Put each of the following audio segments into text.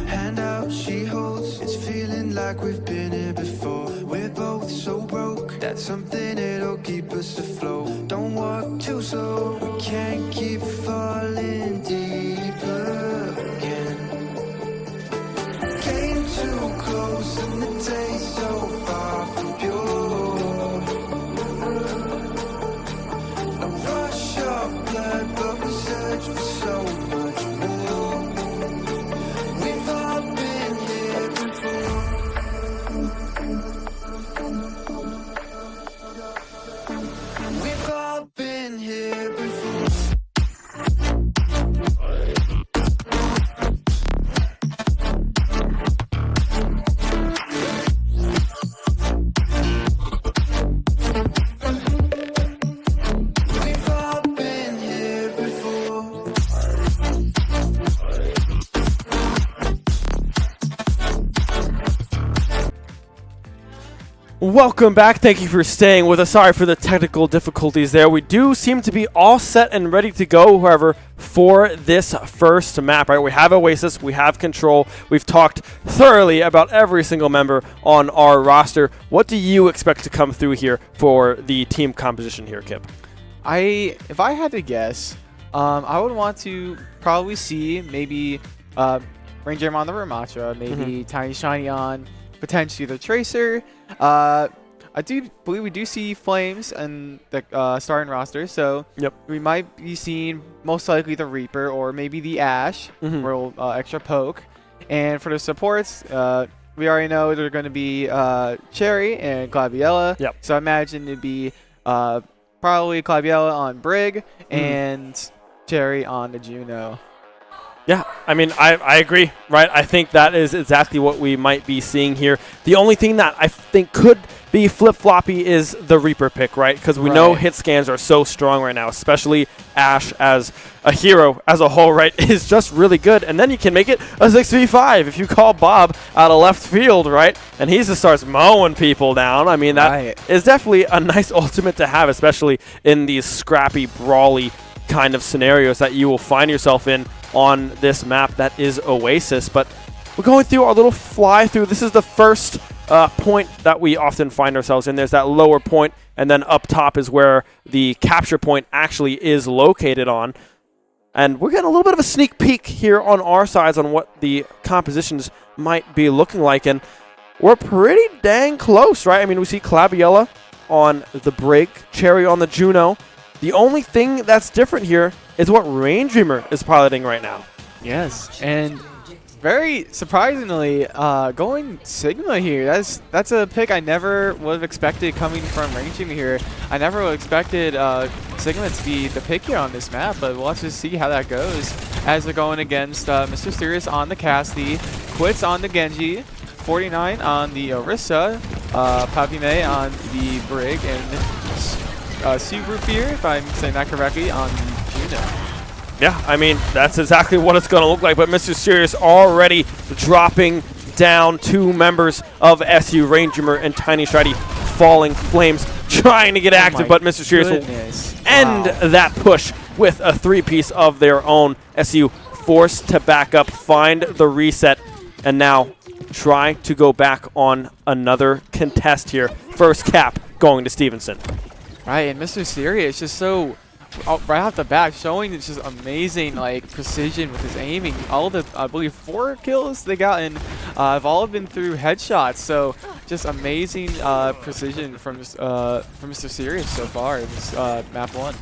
Hand out, she holds. It's feeling like we've been here before. We're both so broke. That's something that'll keep us afloat. Don't walk too slow. We can't keep falling deeper again. Came too close and the taste so far from pure. A rush of blood, but we search for so much more. We've all been here before. We've all been here before. We've all been here before. Welcome back. Thank you for staying with us. Sorry for the technical difficulties there. We do seem to be all set and ready to go, however, for this first map, right? We have Oasis, we have Control. We've talked thoroughly about every single member on our roster. What do you expect to come through here for the team composition here, Kip? If I had to guess, I would want to probably see maybe Ranger on the Ramatra, maybe Tiny Shiny on potentially the Tracer. I do believe we do see Flames in the starting roster, so we might be seeing most likely the Reaper or maybe the Ash for extra poke. And for the supports, we already know they're going to be Cherry and Glaviella. So I imagine it'd be probably Glaviella on Brig and Cherry on the Juno. Yeah, I mean, I agree, right? I think that is exactly what we might be seeing here. The only thing that I think could be flip-floppy is the Reaper pick, right? Because we know hit scans are so strong right now, especially Ashe as a hero as a whole, right, is just really good. And then you can make it a 6v5 if you call Bob out of left field, right? And he just starts mowing people down. I mean, that is definitely a nice ultimate to have, especially in these scrappy, brawly kind of scenarios that you will find yourself in on this map that is Oasis. But we're going through our little fly through. This is the first point that we often find ourselves in. There's that lower point, and then up top is where the capture point actually is located on. And we're getting a little bit of a sneak peek here on our sides on what the compositions might be looking like. And we're pretty dang close, right? I mean, we see Claviella on the Brig, Cherry on the Juno. The only thing that's different here is what Rain Dreamer is piloting right now. Yes, and very surprisingly, going Sigma here. That's a pick I never would have expected coming from Rain Dreamer here. I never would have expected Sigma to be the pick here on this map, but we'll have to see how that goes as they're going against Mr. Serious on the Cassidy, Quits on the Genji, 49 on the Orisa, Papime on the Brig, and Subaru Fear, if I'm saying that correctly, on Juno. Yeah, I mean, that's exactly what it's going to look like, but Mr. Serious already dropping down 2 members of SU, Rain Dreamer and Tiny Shiny, falling flames, trying to get active, but Mr. Serious will end that push with a 3-piece of their own. SU forced to back up, find the reset, and now try to go back on another contest here. First cap going to Stevenson. Right, and Mr. Serious just so right off the bat showing it's just amazing like precision with his aiming. All the I believe 4 kills they got in have all been through headshots. So just amazing precision from Mr. Serious so far in this map 1.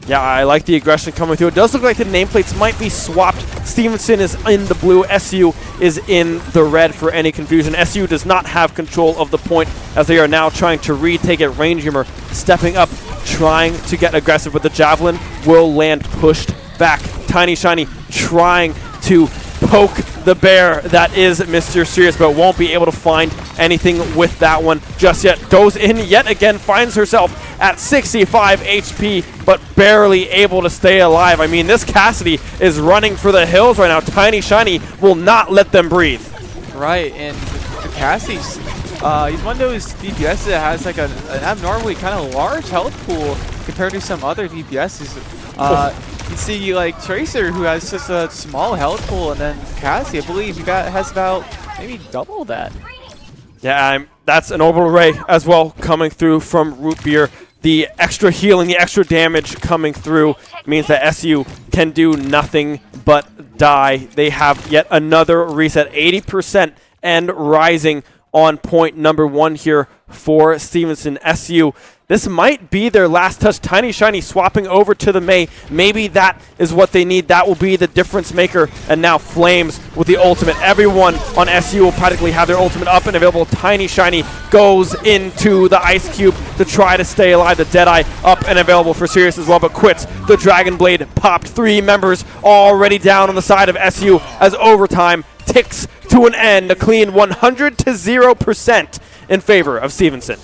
Yeah, I like the aggression coming through. It does look like the nameplates might be swapped. Stevenson is in the blue, SU is in the red for any confusion. SU does not have control of the point as they are now trying to retake it. Rain Dreamer stepping up, trying to get aggressive, but the Javelin will land pushed back. Tiny Shiny trying to poke the bear that is Mr. Serious, but won't be able to find anything with that one just yet. Goes in yet again, finds herself at 65 HP, but barely able to stay alive. I mean, this Cassidy is running for the hills right now. Tiny Shiny will not let them breathe. Right, and the Cassidy's he's one of those DPSs that has like an abnormally kind of large health pool compared to some other DPSs. You see like Tracer, who has just a small health pool, and then Cassie, I believe, has about maybe double that. Yeah, that's an orbital ray as well coming through from Root Beer. The extra healing, the extra damage coming through means that SU can do nothing but die. They have yet another reset, 80% and rising on point number 1 here for Stevenson. SU, this might be their last touch. Tiny Shiny swapping over to the Mei. Maybe that is what they need. That will be the difference maker. And now Flames with the ultimate. Everyone on SU will practically have their ultimate up and available. Tiny Shiny goes into the Ice Cube to try to stay alive. The Deadeye up and available for Serious as well, but quits. The Dragon Blade popped. 3 members already down on the side of SU as overtime ticks to an end. A clean 100 to 0% in favor of Stevenson.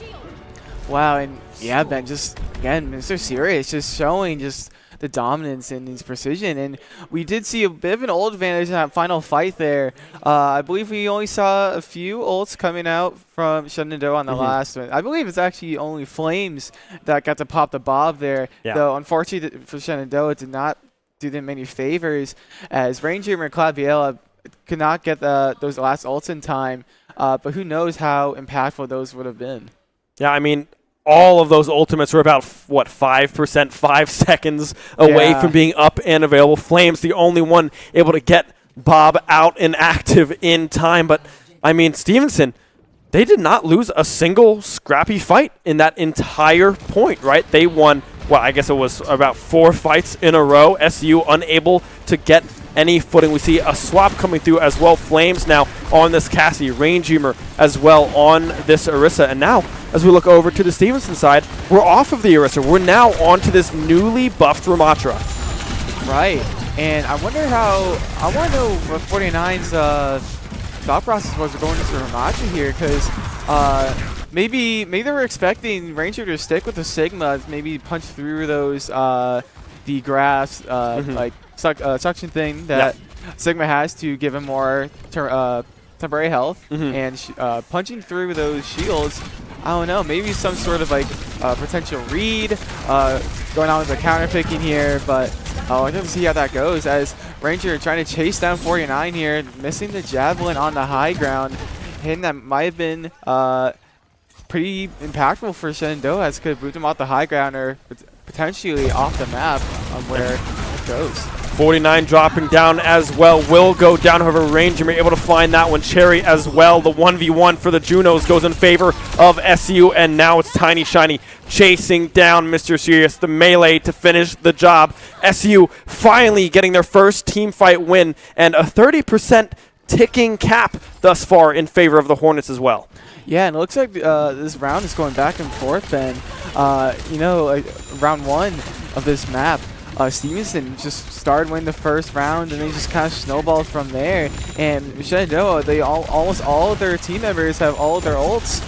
Wow, and yeah, Ben, just again, Mr. Serious just showing just the dominance in his precision, and we did see a bit of an ult advantage in that final fight there. I believe we only saw a few ults coming out from Shenandoah on the last one. I believe it's actually only Flames that got to pop the Bob there, though unfortunately for Shenandoah, it did not do them any favors, as Rain Dreamer and Claviella could not get those last ults in time, but who knows how impactful those would have been. Yeah, I mean, all of those ultimates were about, what, 5%, 5 seconds away from being up and available. Flames, the only one able to get Bob out and active in time. But, I mean, Stevenson, they did not lose a single scrappy fight in that entire point, right? They won, well, I guess it was about 4 fights in a row. SU unable to get any footing. We see a swap coming through as well. Flames now on this Cassie, Rain Dreamer as well on this Orisa. And now, as we look over to the Stevenson side, we're off of the Orisa. We're now on to this newly buffed Ramatra. Right. And I want to know what 49's thought process was going into Ramacha here, because maybe they were expecting Ranger to stick with the Sigma, maybe punch through those the grass like suction thing that Sigma has to give him more temporary health, and punching through those shields. I don't know, maybe some sort of like potential read going on with the counter picking here, but I'll have to see how that goes as Ranger trying to chase down 49 here, missing the javelin on the high ground, hitting that might have been pretty impactful for Shenandoah, as could boot him off the high ground or potentially off the map on where it goes. 49 dropping down as well, will go down. However, Ranger may be able to find that one. Cherry as well. The 1v1 for the Junos goes in favor of SU, and now it's Tiny Shiny chasing down Mr. Serious, the melee to finish the job. SU finally getting their first team fight win, and a 30% ticking cap thus far in favor of the Hornets as well. Yeah, and it looks like this round is going back and forth, Ben. You know, like round one of this map, Stevenson just started winning the first round, and they just kind of snowballed from there. And Shenandoah, almost all of their team members have all of their ults.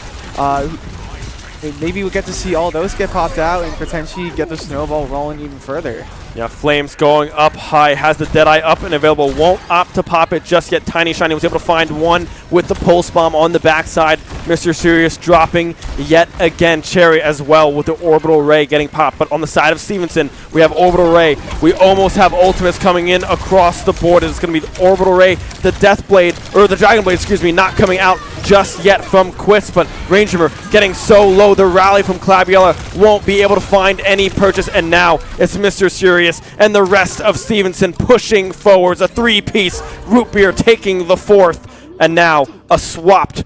Maybe we'll get to see all those get popped out and potentially get the snowball rolling even further. Yeah, Flames going up high, has the Deadeye up and available, won't opt to pop it just yet. Tiny Shiny was able to find one with the Pulse Bomb on the backside. Mr. Serious dropping yet again. Cherry as well with the Orbital Ray getting popped. But on the side of Stevenson, we have Orbital Ray. We almost have ultimates coming in across the board. It's going to be the Orbital Ray, the Death Blade, or the Dragon Blade, excuse me, not coming out just yet from Quits, but Ranger getting so low. The rally from Claviella won't be able to find any purchase, and now it's Mr. Serious and the rest of Stevenson pushing forwards. A three-piece Root Beer taking the fourth, and now a swapped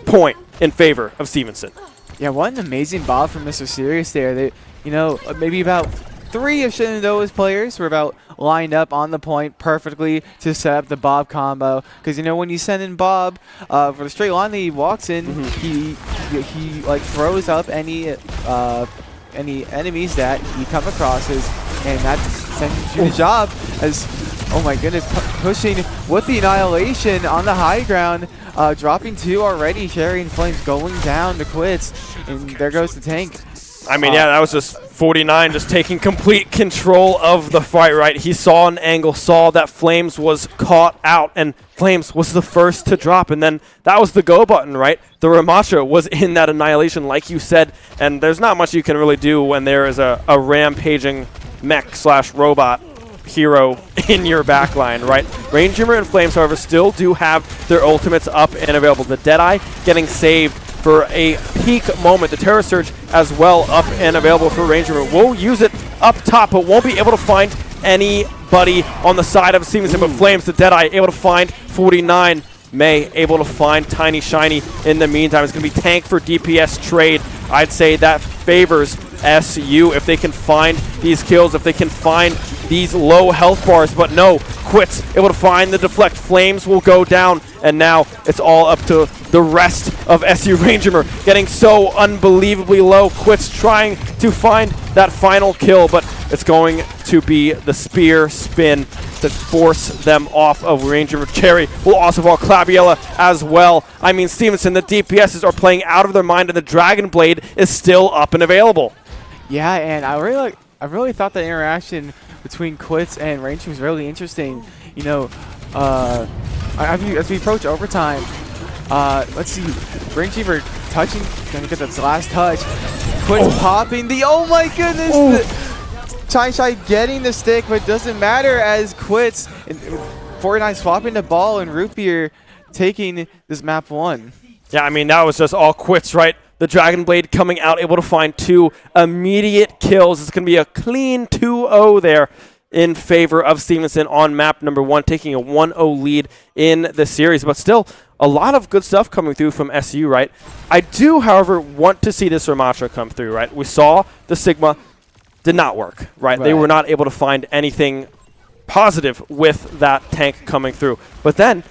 point in favor of Stevenson. Yeah, what an amazing ball from Mr. Serious there. They, you know, maybe about 3 of Shenandoah's players were about lined up on the point perfectly to set up the Bob combo. Because, you know, when you send in Bob for the straight line that he walks in, he like throws up any enemies that he come across, and that sends you the job as, oh my goodness, pushing with the Annihilation on the high ground, dropping 2 already. Cherry and Flames going down to Quits, and there goes the tank. I mean, yeah, that was just 49 just taking complete control of the fight, right? He saw an angle, saw that Flames was caught out, and Flames was the first to drop, and then that was the go button, right? The Ramacha was in that Annihilation, like you said, and there's not much you can really do when there is a rampaging mech/robot hero in your backline, right? Ranger and Flames, however, still do have their ultimates up and available. The Deadeye getting saved for a peak moment. The Terror Surge as well up and available for Ranger. We'll use it up top, but won't be able to find anybody on the side of Stevenson. But Flames, the Deadeye, able to find 49. May able to find Tiny Shiny in the meantime. It's going to be tank for DPS trade. I'd say that favors SU if they can find these kills, if they can find these low health bars. But no, Quits able to find the deflect. Flames will go down, and now it's all up to the rest of SU. Ranger getting so unbelievably low. Quits trying to find that final kill, but it's going to be the spear spin to force them off of Ranger. Cherry will also fall. Claviella as well. I mean, Stevenson, the DPSs are playing out of their mind, and the Dragon Blade is still up and available. Yeah, and I really thought the interaction between Quits and Ranger was really interesting. You know, as we approach overtime, let's see, Ranger touching, gonna get that last touch. Quits popping the, oh my goodness! Tiny Shy getting the stick, but it doesn't matter as Quits and 49 swapping the ball and Root Beer taking this map 1. Yeah, I mean, that was just all Quits, right? The Dragon Blade coming out, able to find 2 immediate kills. It's going to be a clean 2-0 there in favor of Stevenson on map number 1, taking a 1-0 lead in the series. But still, a lot of good stuff coming through from SU, right? I do, however, want to see this Ramacha come through, right? We saw the Sigma did not work, right? They were not able to find anything positive with that tank coming through. But then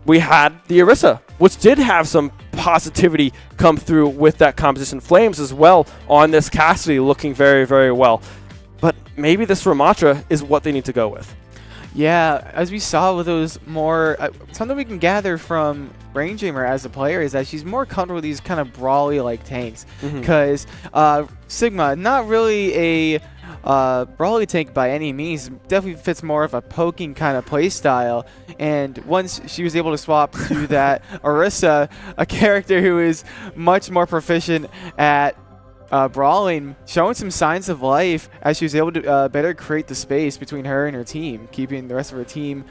we had the Orisa, which did have some positivity come through with that composition. Flames as well on this Cassidy looking very, very well. But maybe this Ramacha is what they need to go with. Yeah, as we saw with those more, something we can gather from Rainjammer as a player is that she's more comfortable with these kind of brawly like tanks. Because Sigma, not really a brawly tank by any means, definitely fits more of a poking kind of play style. And once she was able to swap to that Orisa, a character who is much more proficient at brawling, showing some signs of life as she was able to better create the space between her and her team, keeping the rest of her team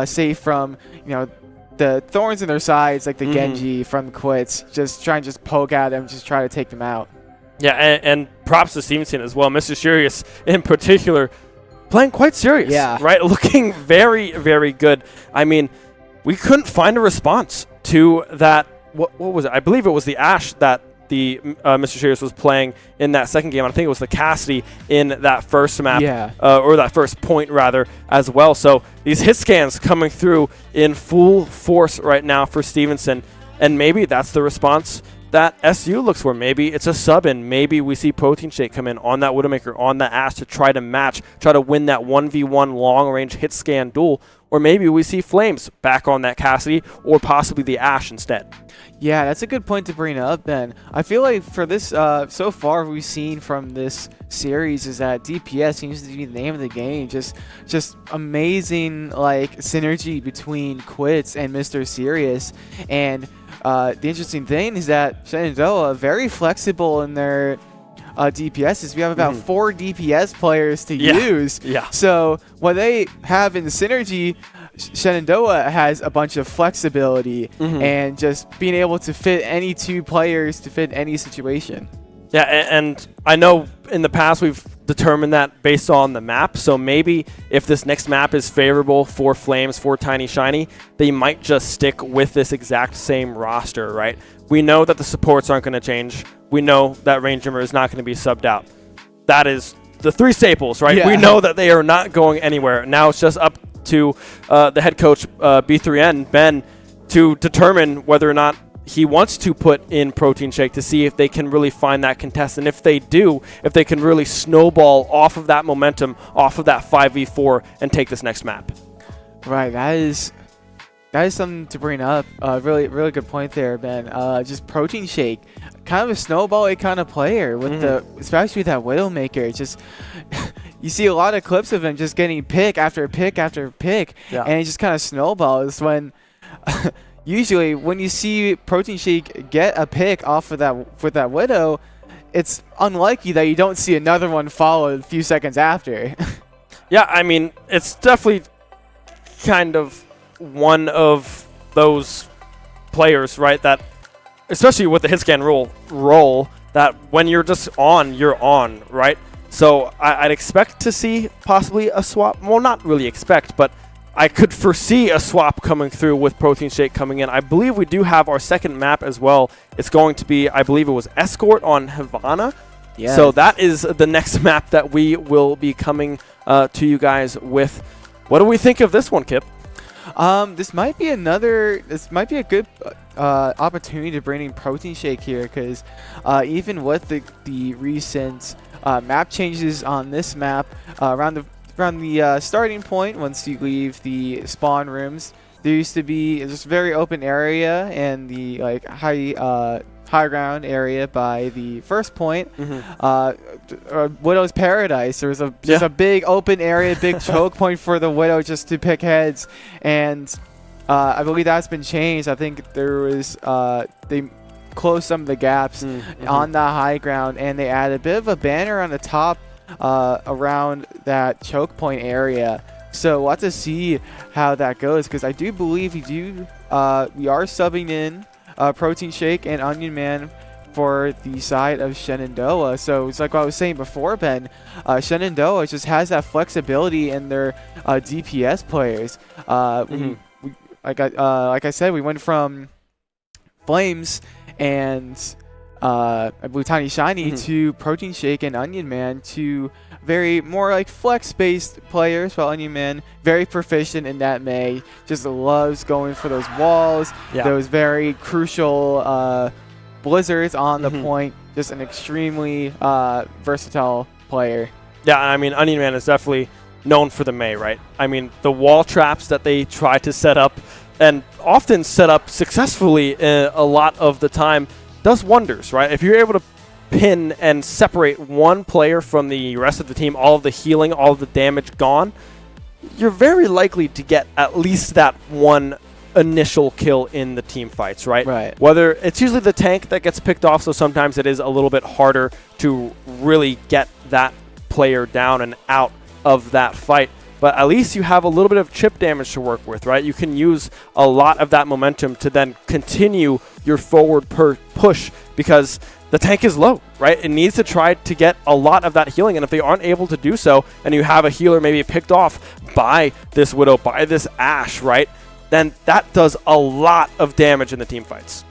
safe from, the thorns in their sides, like the Genji from quits, just trying to just poke at them, just try to take them out. Yeah, and props to Stevenson as well. Mr. Serious in particular, playing quite serious. Yeah. Right? Looking very, very good. I mean, we couldn't find a response to that. What was it? I believe it was the Ashe that the Mr. Serious was playing in that second game. I think it was the Cassidy in that first map, or that first point rather, as well. So these hit scans coming through in full force right now for Stevenson, and maybe that's the response that SU looks for. Maybe it's a sub-in. Maybe we see Protein Shake come in on that Widowmaker, on the Ashe to try to win that 1v1 long-range hit scan duel. Or maybe we see Flames back on that Cassidy, or possibly the Ashe instead. Yeah, that's a good point to bring up, Ben. I feel like for this, so far we've seen from this series is that DPS seems to be the name of the game. Just amazing like synergy between Quits and Mr. Serious. And the interesting thing is that Shenandoah very flexible in their DPSs. We have about 4 DPS players to use. Yeah. So what they have in the synergy, Shenandoah has a bunch of flexibility and just being able to fit any 2 players to fit any situation. Yeah, and I know in the past we've determined that based on the map, so maybe if this next map is favorable for Flames, for Tiny Shiny, they might just stick with this exact same roster, right? We know that the supports aren't going to change. We know that Rainjammer is not going to be subbed out. That is the 3 staples, right? Yeah. We know that they are not going anywhere. Now it's just up to the head coach, B3N, Ben, to determine whether or not he wants to put in Protein Shake to see if they can really find that contest. And if they do, if they can really snowball off of that momentum, off of that 5v4, and take this next map. Right, that is something to bring up. Really good point there, Ben. Just Protein Shake, kind of a snowball kind of player with especially with that Widowmaker. It's just you see a lot of clips of him just getting pick after pick after pick, and it just kind of snowballs when. Usually, when you see Protein Shake get a pick off of that with that Widow, it's unlikely that you don't see another one follow a few seconds after. Yeah, I mean, it's definitely kind of one of those players, right, that, especially with the hit scan role, that when you're just on, you're on, right? So I'd expect to see possibly a swap. Well, not really expect, but I could foresee a swap coming through with Protein Shake coming in. I believe we do have our second map as well. It's going to be, I believe it was Escort on Havana. Yeah. So that is the next map that we will be coming to you guys with. What do we think of this one, Kip? This might be a good opportunity to bring in Protein Shake here, because even with the recent map changes on this map, around the starting point, once you leave the spawn rooms, there used to be just a very open area and the like high ground area by the first point. Widow's Paradise. There was just a big open area, big choke point for the Widow just to pick heads, and I believe that's been changed. I think there was they closed some of the gaps on the high ground, and they added a bit of a banner on the top around that choke point area. So we'll have to see how that goes, because I do believe we are subbing in Protein Shake and Onion Man for the side of Shenandoah. So it's like what I was saying before, Ben. Shenandoah just has that flexibility in their DPS players. Like I said, we went from Flames and I believe Tiny Shiny to Protein Shake and Onion Man to very more like flex-based players, while Onion Man very proficient in that May, just loves going for those walls, those very crucial blizzards on the point. Just an extremely versatile player. Yeah, I mean, Onion Man is definitely known for the Mei, right? I mean, the wall traps that they try to set up, and often set up successfully a lot of the time, does wonders, right? If you're able to pin and separate one player from the rest of the team, all of the healing, all of the damage gone, you're very likely to get at least that one initial kill in the team fights, right? Right. Whether it's usually the tank that gets picked off, so sometimes it is a little bit harder to really get that player down and out of that fight. But at least you have a little bit of chip damage to work with, right? You can use a lot of that momentum to then continue your forward push, because the tank is low, right? It needs to try to get a lot of that healing, and if they aren't able to do so, and you have a healer maybe picked off by this Widow, by this Ashe, right? Then that does a lot of damage in the team fights.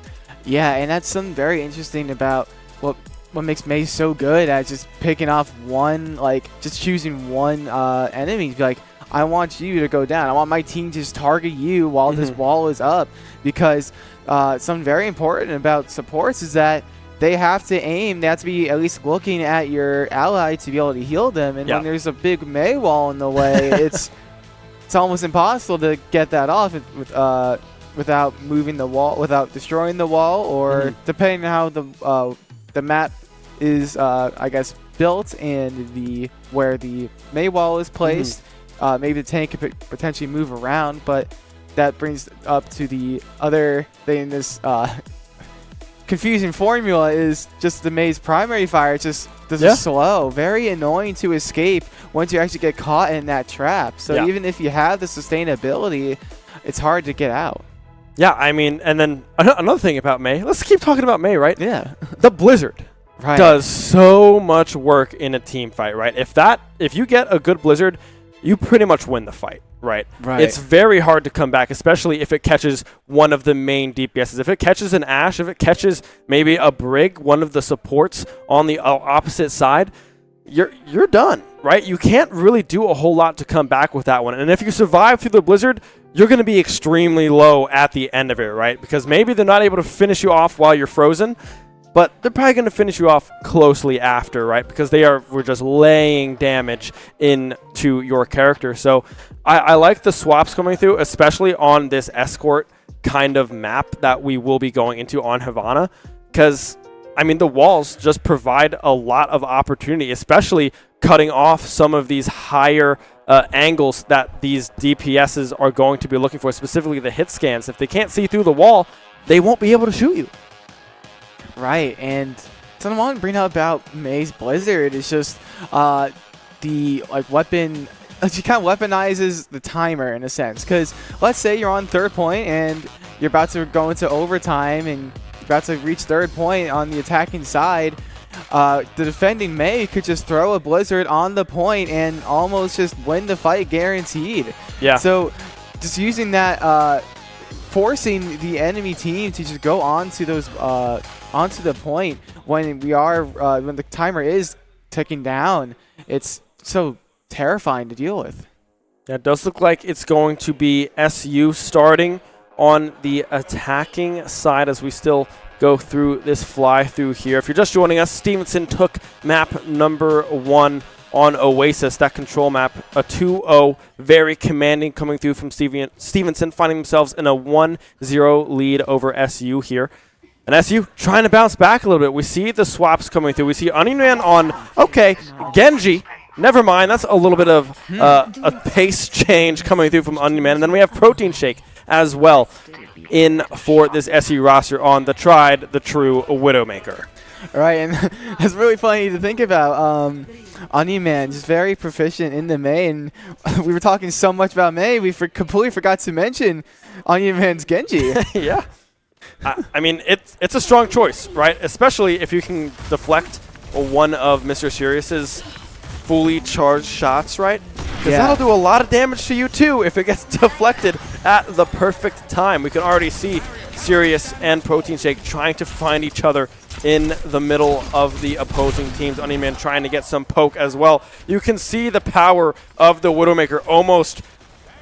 Yeah, and that's something very interesting about what makes Mei so good at just picking off one, like just choosing one enemy. Be like, I want you to go down. I want my team to just target you while this wall is up, because something very important about supports is that they have to aim. They have to be at least looking at your ally to be able to heal them. And when there's a big Mei wall in the way, it's almost impossible to get that off without moving the wall, without destroying the wall, or depending on how the map is, I guess, built and where the Mei wall is placed. Maybe the tank could potentially move around, but that brings up to the other thing in this confusing formula is just the Mei's primary fire. It's just slow, very annoying to escape once you actually get caught in that trap. So even if you have the sustainability, it's hard to get out. Yeah, I mean, and then another thing about Mei, let's keep talking about Mei, right? Yeah. The Blizzard does so much work in a team fight, right? If you get a good Blizzard, you pretty much win the fight, right? It's very hard to come back, especially if it catches one of the main DPSs. If it catches an Ashe, if it catches maybe a Brig, one of the supports on the opposite side, you're done, right? You can't really do a whole lot to come back with that one. And if you survive through the Blizzard, you're going to be extremely low at the end of it, right? Because maybe they're not able to finish you off while you're frozen, but they're probably going to finish you off closely after, right? Because we're just laying damage into your character. So I like the swaps coming through, especially on this escort kind of map that we will be going into on Havana. Because, I mean, the walls just provide a lot of opportunity, especially cutting off some of these higher angles that these DPSs are going to be looking for, specifically the hit scans. If they can't see through the wall, they won't be able to shoot you. Right, and something I want to bring up about Mei's Blizzard is just the weapon. She kind of weaponizes the timer in a sense, because let's say you're on third point and you're about to go into overtime and you're about to reach third point on the attacking side. The defending Mei could just throw a Blizzard on the point and almost just win the fight guaranteed. Yeah. So just using that, forcing the enemy team to just go onto those onto the point when when the timer is ticking down, it's so terrifying to deal with. Yeah, it does look like it's going to be SU starting on the attacking side as we still go through this fly through here. If you're just joining us, Stevenson took map number 1 on Oasis, that control map, a 2-0, very commanding coming through from Stevenson, finding themselves in a 1-0 lead over SU here. And SU trying to bounce back a little bit. We see the swaps coming through. We see Onion Man on, Genji. Never mind, that's a little bit of a pace change coming through from Onion Man. And then we have Protein Shake as well in for this SU roster on the tried, the true Widowmaker. All right, and that's really funny to think about. Onion Man just very proficient in the Mei, and we were talking so much about Mei, we completely forgot to mention Onion Man's Genji. Yeah. I mean, it's a strong choice, right? Especially if you can deflect one of Mr. Serious's fully charged shots, right? Because that'll do a lot of damage to you, too, if it gets deflected at the perfect time. We can already see Serious and Protein Shake trying to find each other in the middle of the opposing teams. Onion Man trying to get some poke as well. You can see the power of the Widowmaker almost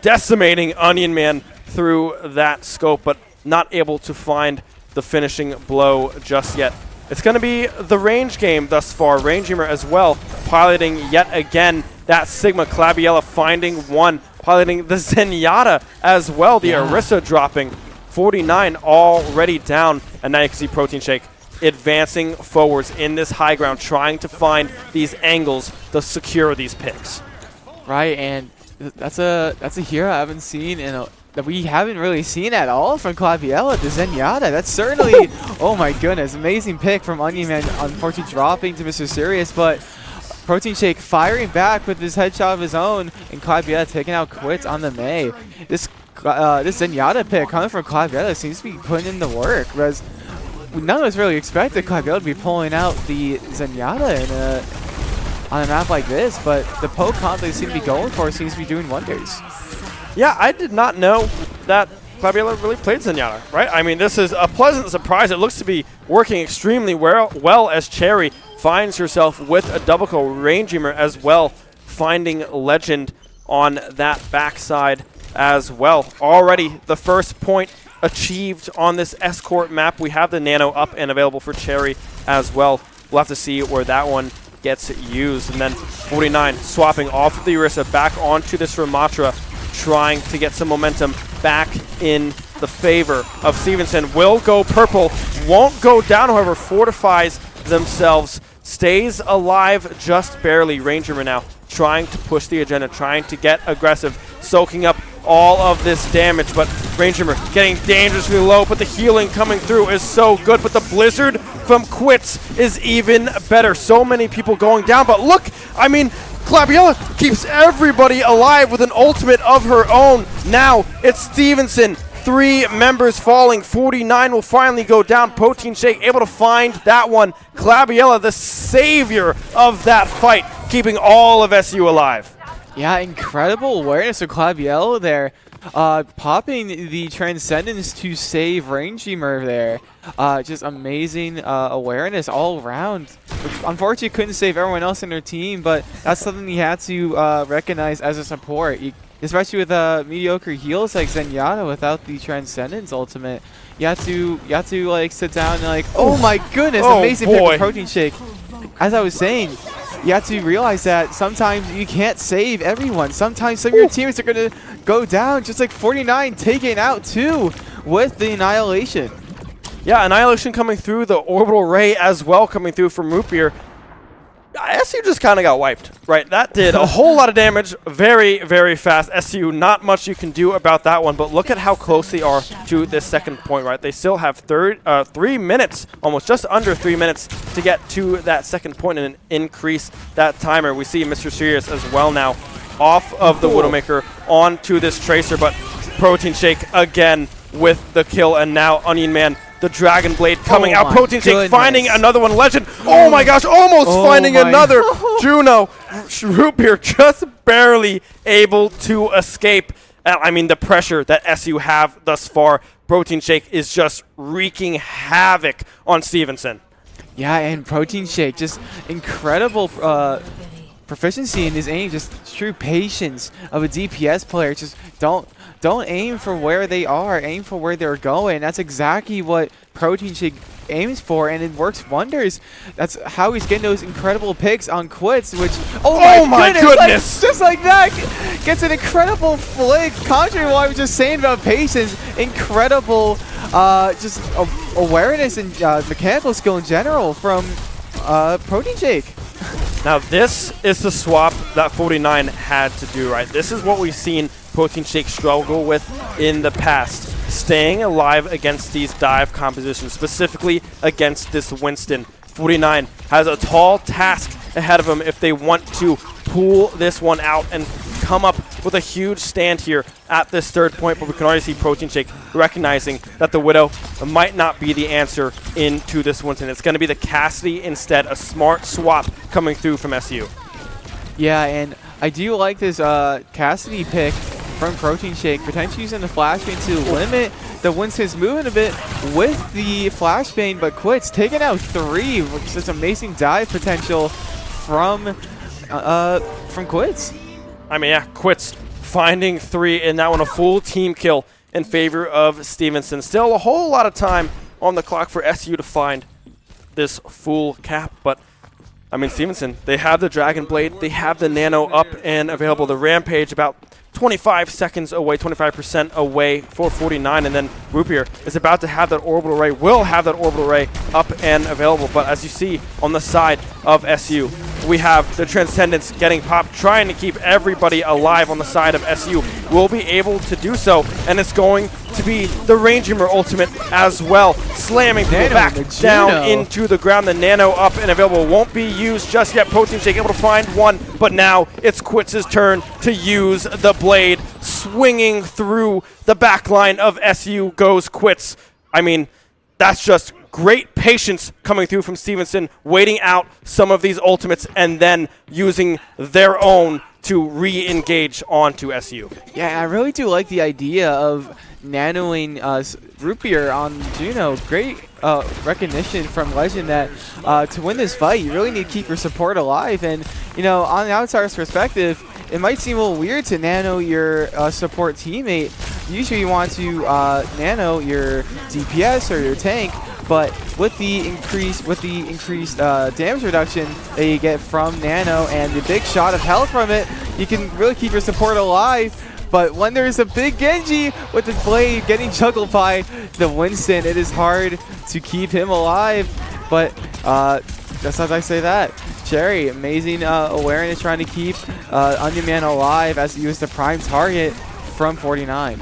decimating Onion Man through that scope, but not able to find the finishing blow just yet. It's going to be the range game thus far. Range Gamer as well, piloting yet again that Sigma. Claviella finding one, piloting the Zenyatta as well. The Orisa dropping. 49 already down, and now you can see Protein Shake advancing forwards in this high ground, trying to find these angles to secure these picks. Right, and that's a hero I haven't seen that we haven't really seen at all from Claviella, the Zenyatta. That's certainly, oh my goodness, amazing pick from Onion Man, unfortunately dropping to Mr. Serious, but Protein Shake firing back with this headshot of his own, and Claviella taking out quits on the Mei. This Zenyatta pick coming from Claviella seems to be putting in the work, whereas none of us really expected Claviella to be pulling out the Zenyatta on a map like this, but the poke comp they seem to be going for seems to be doing wonders. Yeah, I did not know that Claviella really played Zenyatta, right? I mean, this is a pleasant surprise. It looks to be working extremely well as Cherry finds herself with a double kill. Rainjimmer as well, finding Legend on that backside as well. Already the first point achieved on this Escort map. We have the Nano up and available for Cherry as well. We'll have to see where that one gets used. And then 49 swapping off of the Orisa back onto this Ramatra, trying to get some momentum back in the favor of Stevenson. Will go purple, won't go down, however, fortifies themselves, stays alive just barely. Ranger now trying to push the agenda, trying to get aggressive, soaking up all of this damage, but Ranger getting dangerously low, but the healing coming through is so good, but the Blizzard from Quits is even better. So many people going down, but look, I mean, Claviella keeps everybody alive with an ultimate of her own. Now it's Stevenson, 3 members falling. 49 will finally go down. Protein Shake able to find that one. Claviella, the savior of that fight, keeping all of SU alive. Yeah, incredible awareness of Claviella there. Popping the Transcendence to save Rainjimmer there. Just amazing awareness all around. Unfortunately, couldn't save everyone else in their team, but that's something you had to recognize as a support. Especially with mediocre heals like Zenyatta without the Transcendence ultimate. You have to like sit down and like, oh my goodness, amazing pick with Protein Shake. As I was saying, you have to realize that sometimes you can't save everyone. Sometimes some of your teammates are going to go down, just like 49 taken out too with the Annihilation. Yeah, Annihilation coming through, the Orbital Ray as well coming through from Rootbeer. SU just kind of got wiped, right? That did a whole lot of damage very, very fast. SU, not much you can do about that one, but look at how close they are to this second point, right? They still have 3 minutes, almost just under 3 minutes to get to that second point and increase that timer. We see Mr. Serious as well now off of the Widowmaker onto this Tracer, but Protein Shake again with the kill, and now Onion Man, the Dragon Blade coming out. Protein Shake finding another one. Legend. Oh my gosh, almost finding another. Juno. Rootbeer just barely able to escape. I mean, the pressure that SU have thus far. Protein Shake is just wreaking havoc on Stevenson. Yeah, and Protein Shake, just incredible proficiency in his aim, just true patience of a DPS player. Just don't aim for where they are, aim for where they're going. That's exactly what Protein Shake aims for, and it works wonders. That's how he's getting those incredible picks on Quits, which, oh my goodness. Like, just like that, gets an incredible flick. Contrary to what I was just saying about patience, incredible just awareness and mechanical skill in general from Protein Shake. Now this is the swap that 49 had to do, right? This is what we've seen Protein Shake struggle with in the past. Staying alive against these dive compositions, specifically against this Winston. 49 has a tall task ahead of them if they want to pull this one out and come up with a huge stand here at this third point, but we can already see Protein Shake recognizing that the Widow might not be the answer into this Winston. It's going to be the Cassidy instead, a smart swap coming through from SU. Yeah, and I do like this Cassidy pick from Protein Shake, potentially using the flashbang to limit the Winston's movement a bit with the flashbang, but Quits taking out 3, which is amazing dive potential from Quits. I mean, yeah, Quits finding 3, and that one a full team kill in favor of Stevenson. Still a whole lot of time on the clock for SU to find this full cap, but I mean, Stevenson, they have the Dragon Blade, they have the Nano up and available. The Rampage about 25 seconds away, 25% away for 49, and then Rupier is about to have that orbital ray, will have that orbital ray up and available. But as you see on the side of SU, we have the Transcendence getting popped, trying to keep everybody alive on the side of SU. Will be able to do so, and it's going to be the Rangemer ultimate as well, slamming people back down into the ground. The Nano up and available, won't be used just yet. Protein Shake able to find one, but now it's Quits' turn to use the blade. Swinging through the back line of SU goes Quits. I mean, that's just great patience coming through from Stevenson, waiting out some of these ultimates and then using their own to re-engage onto SU. Yeah, I really do like the idea of nanoing Rupier on Juno. Great recognition from Legend that to win this fight, you really need to keep your support alive. And, you know, on the outsider's perspective, it might seem a little weird to nano your support teammate. Usually you want to nano your DPS or your tank, but with the increased damage reduction that you get from nano and the big shot of health from it, you can really keep your support alive. But when there's a big Genji with his blade getting juggled by the Winston, it is hard to keep him alive. But just as I say that, Cherry, amazing awareness trying to keep Onion Man alive as he was the prime target from 49.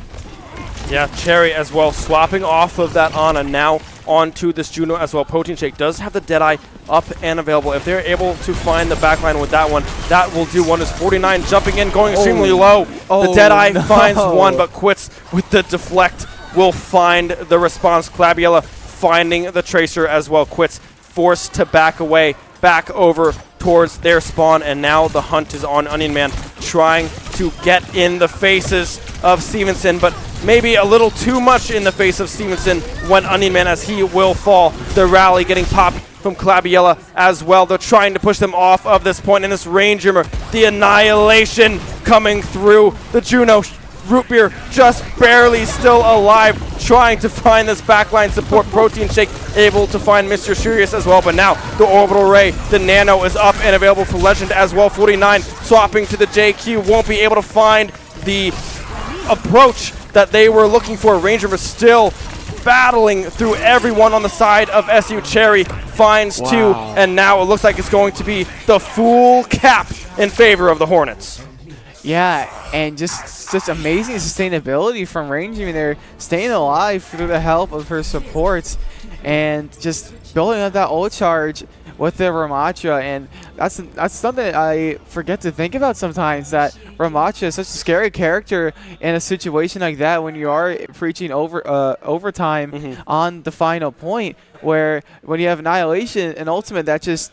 Yeah, Cherry as well, swapping off of that Ana now onto this Juno as well. Protein Shake does have the Deadeye up and available. If they're able to find the backline with that one, that will do wonders. 49 jumping in, going extremely low. The Deadeye finds one, but Quits with the deflect will find the response. Clabiella finding the Tracer as well. Quits forced to back away, back over towards their spawn, and now the hunt is on Onion Man, trying to get in the faces of Stevenson, but maybe a little too much in the face of Stevenson when Onion Man, as he will fall. The rally getting popped from Clabiella as well. They're trying to push them off of this point, and this Ranger, the Annihilation coming through. The Juno Rootbeer just barely still alive, trying to find this backline support. Protein Shake able to find Mr. Sirius as well, but now the Orbital Ray, the Nano is up and available for Legend as well. 49 swapping to the JQ, won't be able to find the approach that they were looking for. Ranger was still battling through everyone on the side of SU. Cherry finds two, and now it looks like it's going to be the full cap in favor of the Hornets. Yeah, and just amazing sustainability from Ranger. I mean, they're staying alive through the help of her supports and just building up that ult charge with the Ramatra, and that's something that I forget to think about sometimes, that Ramatra is such a scary character in a situation like that when you are preaching overtime on the final point, where when you have Annihilation and Ultimate, that just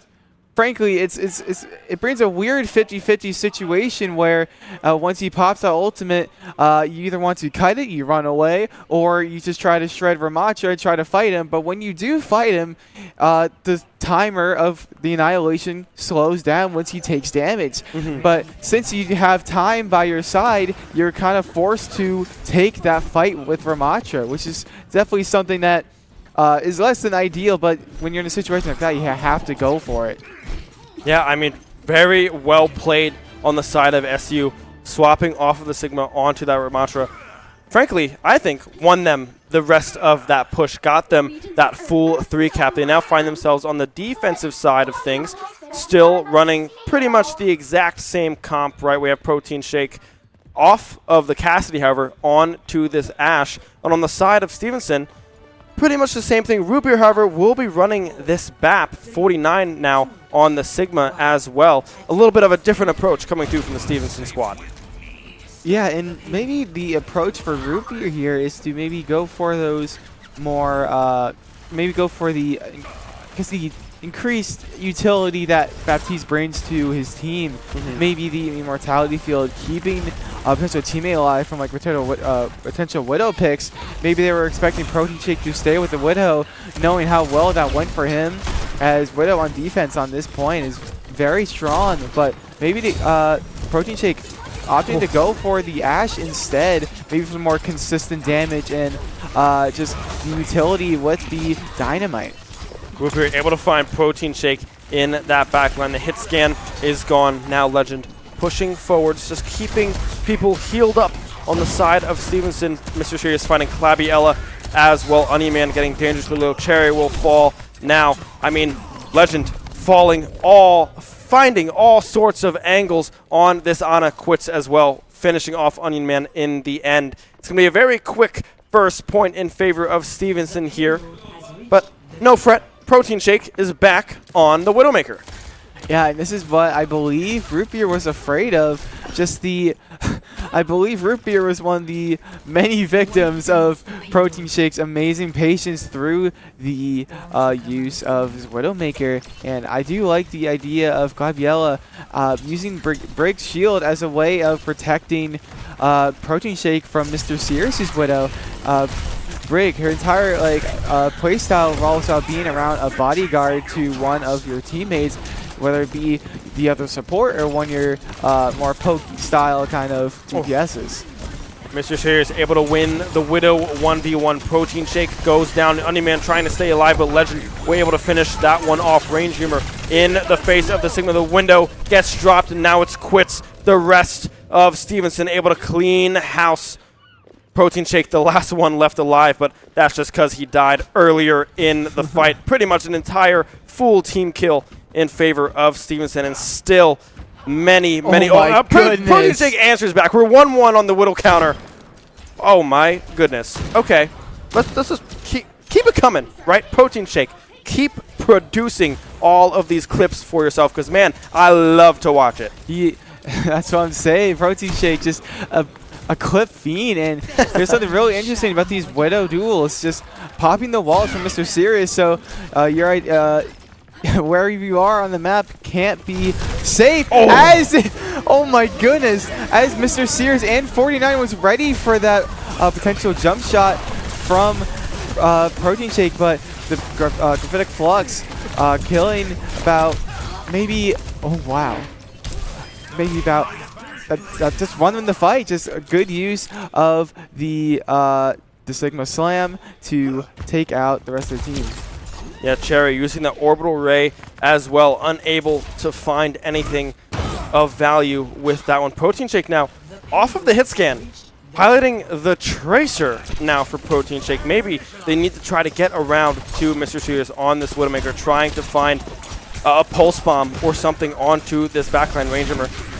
frankly, it brings a weird 50-50 situation where once he pops out ultimate, you either want to kite it, you run away, or you just try to shred Ramatra and try to fight him. But when you do fight him, the timer of the Annihilation slows down once he takes damage. But since you have time by your side, you're kind of forced to take that fight with Ramatra, which is definitely something that is less than ideal. But when you're in a situation like that, you have to go for it. Yeah, I mean, very well played on the side of SU, swapping off of the Sigma onto that Ramatra. Frankly, I think won them the rest of that push, got them that full 3 cap. They now find themselves on the defensive side of things, still running pretty much the exact same comp, right? We have Protein Shake off of the Cassidy, however, on to this Ashe. And on the side of Stevenson, pretty much the same thing. Rupier, however, will be running this BAP 49 now on the Sigma as well. A little bit of a different approach coming through from the Stevenson squad. Yeah, and maybe the approach for Rupier here is to maybe go for those more, maybe go for the increased utility that Baptiste brings to his team. Maybe the Immortality field, keeping a potential teammate alive from like potential Widow picks. Maybe they were expecting Protein Shake to stay with the Widow, knowing how well that went for him, as Widow on defense on this point is very strong. But maybe the Protein Shake opting to go for the Ashe instead, maybe for more consistent damage and just the utility with the Dynamite. Root Beer able to find Protein Shake in that back line. The hit scan is gone. Now Legend pushing forwards, just keeping people healed up on the side of Stevenson. Mr. Serious finding Clabiella as well. Onion Man getting dangerously low. Cherry will fall now. I mean, Legend finding all sorts of angles on this Ana. Quits as well, finishing off Onion Man in the end. It's going to be a very quick first point in favor of Stevenson here. But no fret, Protein Shake is back on the Widowmaker. Yeah, and this is what I believe Root Beer was afraid of. Just the... I believe Root Beer was one of the many victims of Protein Shake's amazing patience through the use of his Widowmaker. And I do like the idea of Clabiella using Brig's shield as a way of protecting Protein Shake from Mr. Sears' Widow. Brig, her entire playstyle revolves around being around a bodyguard to one of your teammates, whether it be the other support or one of your more pokey style kind of DPSs. Mr. Serious able to win the Widow 1v1. Protein Shake goes down. Onion Man trying to stay alive, but Legend were able to finish that one off. Range Humor in the face of the Sigma. The window gets dropped, and now it's Quits. The rest of Stevenson able to clean house. Protein Shake, the last one left alive, but that's just because he died earlier in the fight. Pretty much an entire full team kill in favor of Stevenson, and still many. Protein Shake answers back. We're 1-1 on the Widow counter. Oh my goodness. Okay, let's just keep it coming, right? Protein Shake, keep producing all of these clips for yourself, because man, I love to watch it. That's what I'm saying. Protein Shake just a clip fiend, and there's something really interesting about these Widow duels, just popping the walls from Mr. Serious. So you're where you are on the map can't be safe. Oh my goodness, as Mr. Sears and 49 was ready for that potential jump shot from Protein Shake, but the Graphitic Flux killing about maybe just one in the fight. Just a good use of the Sigma Slam to take out the rest of the team. Yeah, Cherry using the Orbital Ray as well, unable to find anything of value with that one. Protein Shake now off of the hit scan, piloting the Tracer now for Protein Shake. Maybe they need to try to get around to Mr. Serious on this Widowmaker, trying to find a Pulse Bomb or something onto this backline. Ranger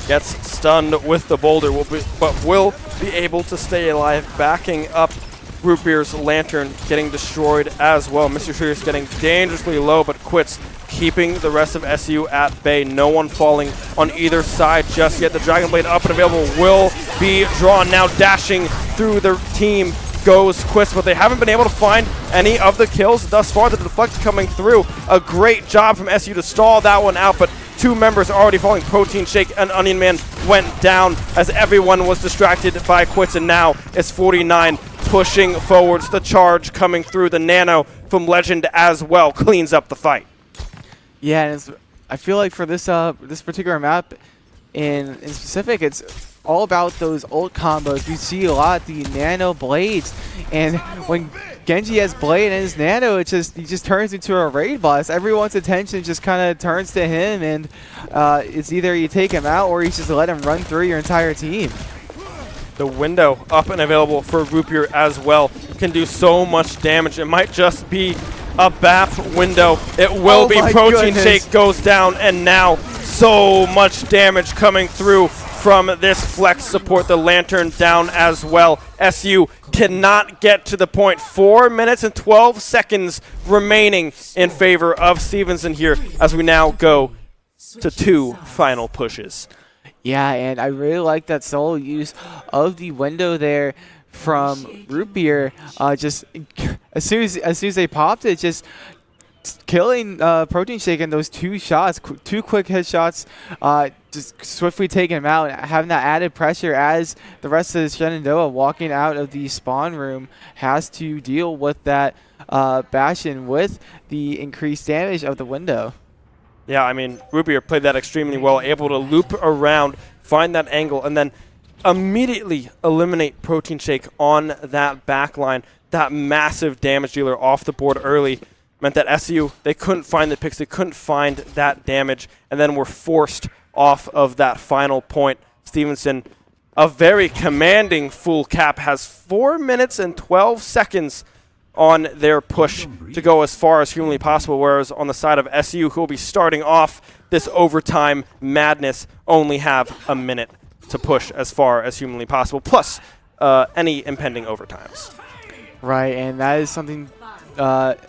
gets stunned with the boulder, but will be able to stay alive, backing up Root Beer's Lantern, getting destroyed as well. Mr. Serious getting dangerously low, but Quits, keeping the rest of SU at bay. No one falling on either side just yet. The Dragon Blade up and available will be drawn. Now dashing through the team goes Quits, but they haven't been able to find any of the kills thus far. The deflect coming through. A great job from SU to stall that one out, but two members are already falling. Protein Shake and Onion Man went down as everyone was distracted by Quits, and now it's 49 pushing forwards. The charge coming through. The Nano from Legend as well cleans up the fight. Yeah, and I feel like for this this particular map in specific, it's all about those ult combos. We see a lot the Nano Blades, and when Genji has Blade and his Nano, he just turns into a raid boss. Everyone's attention just kind of turns to him, and it's either you take him out or you just let him run through your entire team. The window up and available for Root Beer as well. Can do so much damage. It might just be a BAP window. It will be. Protein Shake goes down, and now so much damage coming through from this flex support. The Lantern down as well. SU cannot get to the point. 4 minutes and 12 seconds remaining in favor of Stevenson here as we now go to 2 final pushes. Yeah, and I really like that solo use of the window there from Root Beer. Just as soon as they popped it, just killing Protein Shake in those 2 shots, 2 quick headshots, just swiftly taking him out, and having that added pressure as the rest of the Shenandoah walking out of the spawn room has to deal with that Bastion with the increased damage of the window. Yeah, I mean, Root Beer played that extremely well, able to loop around, find that angle, and then immediately eliminate Protein Shake on that back line. That massive damage dealer off the board early. meant that SU, they couldn't find the picks, they couldn't find that damage, and then were forced off of that final point. Stevenson, a very commanding full cap, has 4 minutes and 12 seconds on their push to go as far as humanly possible, whereas on the side of SU, who will be starting off this overtime madness, only have a minute to push as far as humanly possible, plus any impending overtimes. Right, and that is something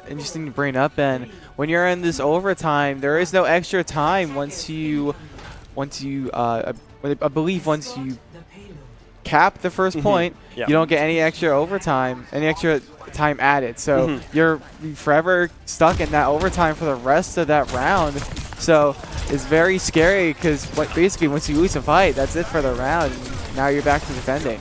interesting to bring up. And when you're in this overtime, there is no extra time once you I believe once you cap the first point, Yeah. you don't get any extra overtime, any extra time added. So you're forever stuck in that overtime for the rest of that round. So it's very scary because basically once you lose a fight, that's it for the round. And now you're back to defending.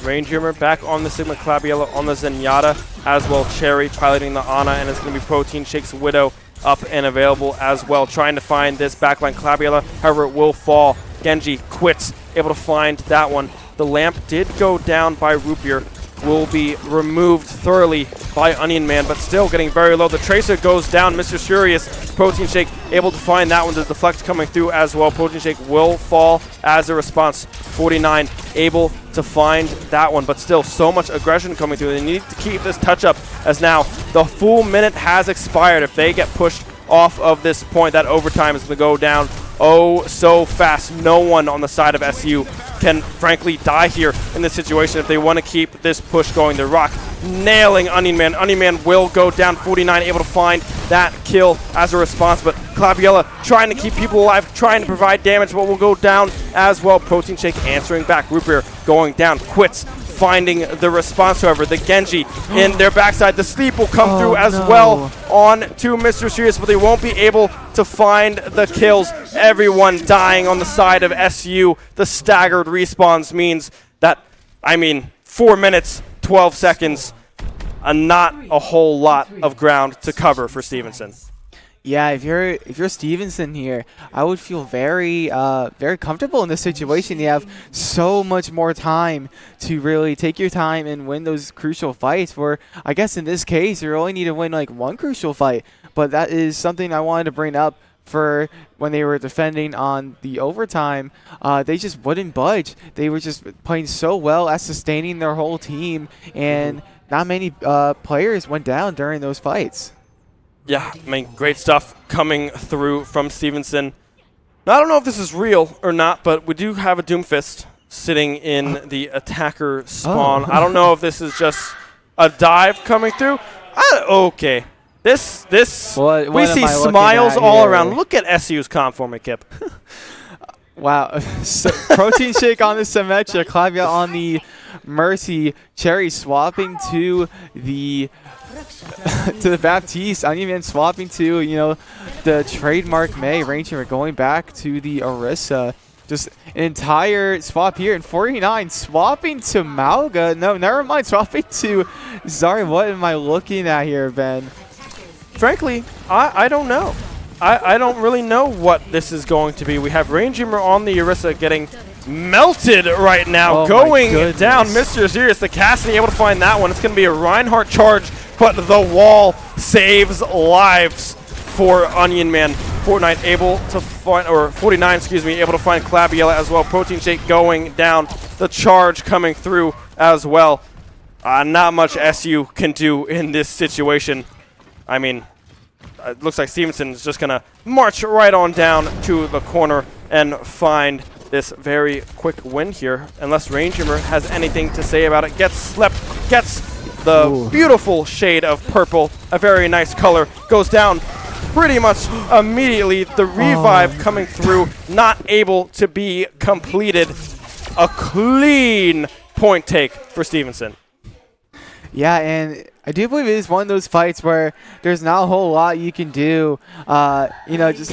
Ranger back on the Sigma Clabiella on the Zenyatta, as well Cherry piloting the Ana, and it's going to be Protein Shake's Widow up and available as well, trying to find this backline Clabiella. However, it will fall. Genji quits, able to find that one. The lamp did go down by Rupier, will be removed thoroughly by Onion Man, but still getting very low. The Tracer goes down. Mr. Furious, Protein Shake able to find that one. The deflect coming through as well. Protein Shake will fall as a response. 49 able to find that one, but still so much aggression coming through. They need to keep this touch up, as now the full minute has expired. If they get pushed off of this point, that overtime is going to go down oh so fast. No one on the side of SU can frankly die here in this situation if they want to keep this push going. The Rock nailing Onion Man. Onion Man will go down. 49 able to find that kill as a response, but Clabiella trying to keep people alive, trying to provide damage, but will go down as well. Protein Shake answering back. Rupier going down, quits, finding the response. However, the Genji in their backside, the sleep will come through as well on to Mr. Serious, but they won't be able to find the kills. Everyone dying on the side of SU. The staggered respawns means that, 4 minutes, 12 seconds, not a whole lot of ground to cover for Stevenson. Yeah, if you're Stevenson here, I would feel very very comfortable in this situation. You have so much more time to really take your time and win those crucial fights. Where I guess in this case, you only need to win like one crucial fight. But that is something I wanted to bring up for when they were defending on the overtime. They just wouldn't budge. They were just playing so well at sustaining their whole team, and not many players went down during those fights. Yeah, great stuff coming through from Stevenson. Now, I don't know if this is real or not, but we do have a Doomfist sitting in the attacker spawn. I don't know if this is just a dive coming through. Okay. We see smiles all around. Look at SU's comp for me, Kip. Wow. So, Protein Shake on the Symmetra, Clavia on the Mercy, Cherry swapping to the Baptiste, Onion Man swapping to, the trademark May, Ranger going back to the Orisa. Just an entire swap here. And 49 swapping to Malga. No, never mind. Swapping to Zari. What am I looking at here, Ben? Frankly, I don't know. I don't really know what this is going to be. We have Ranger on the Orisa getting melted right now, going down. Mr. Serious, the Cassidy able to find that one. It's going to be a Reinhardt charge, but the wall saves lives for Onion Man. 49 able to find, or 49, excuse me, able to find Clabiella as well. Protein Shake going down. The charge coming through as well. Not much SU can do in this situation. It looks like Stevenson is just going to march right on down to the corner and find this very quick win here, unless Ranger has anything to say about it. Gets slept, gets the beautiful shade of purple, a very nice color, goes down pretty much immediately. The revive coming through, not able to be completed. A clean point take for Stevenson. Yeah, and I do believe it is one of those fights where there's not a whole lot you can do. Just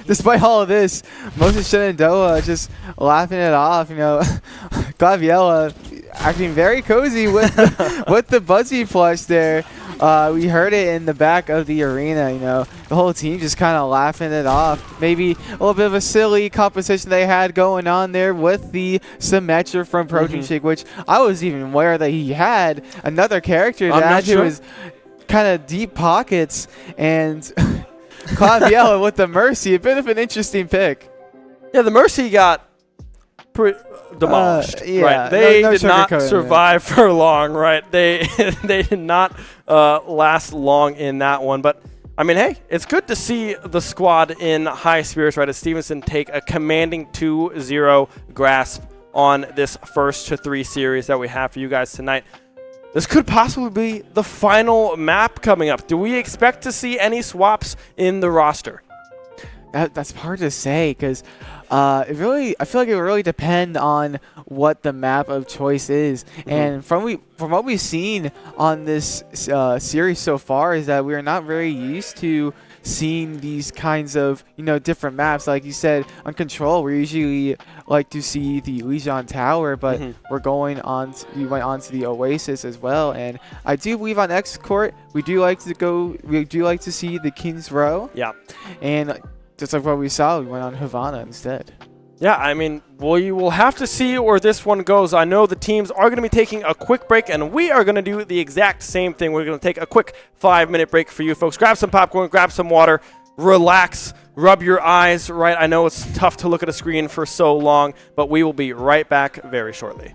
despite all of this, most of Shenandoah just laughing it off. Claviella acting very cozy with with the Buzzy plush there. We heard it in the back of the arena. The whole team just kind of laughing it off. Maybe a little bit of a silly competition they had going on there with the Symmetra from Protein Shake, which I was even aware that he had another character that who was kind of deep pockets, and Claviella with the Mercy, a bit of an interesting pick. Yeah, the Mercy got demolished. Yeah, right? They no did not sugarcoating it. survive for long, right? They they did not last long in that one. But I mean, hey, it's good to see the squad in high spirits, right? As Stevenson take a commanding 2-0 grasp on this first to 3 series that we have for you guys tonight. This could possibly be the final map coming up. Do we expect to see any swaps in the roster? That's hard to say, because I feel like it would really depend on what the map of choice is. And from what we've seen on this series so far is that we are not very used to seeing these kinds of different maps. Like you said, on Control, we usually like to see the Legion Tower, but we went on to the Oasis as well. And I do believe on X Court we do like to see the King's Row. Yeah. And just like what we saw, we went on Havana instead. Yeah, I mean, we will have to see where this one goes. I know the teams are going to be taking a quick break, and we are going to do the exact same thing. We're going to take a quick 5-minute break for you folks. Grab some popcorn, grab some water, relax, rub your eyes, right? I know it's tough to look at a screen for so long, but we will be right back very shortly.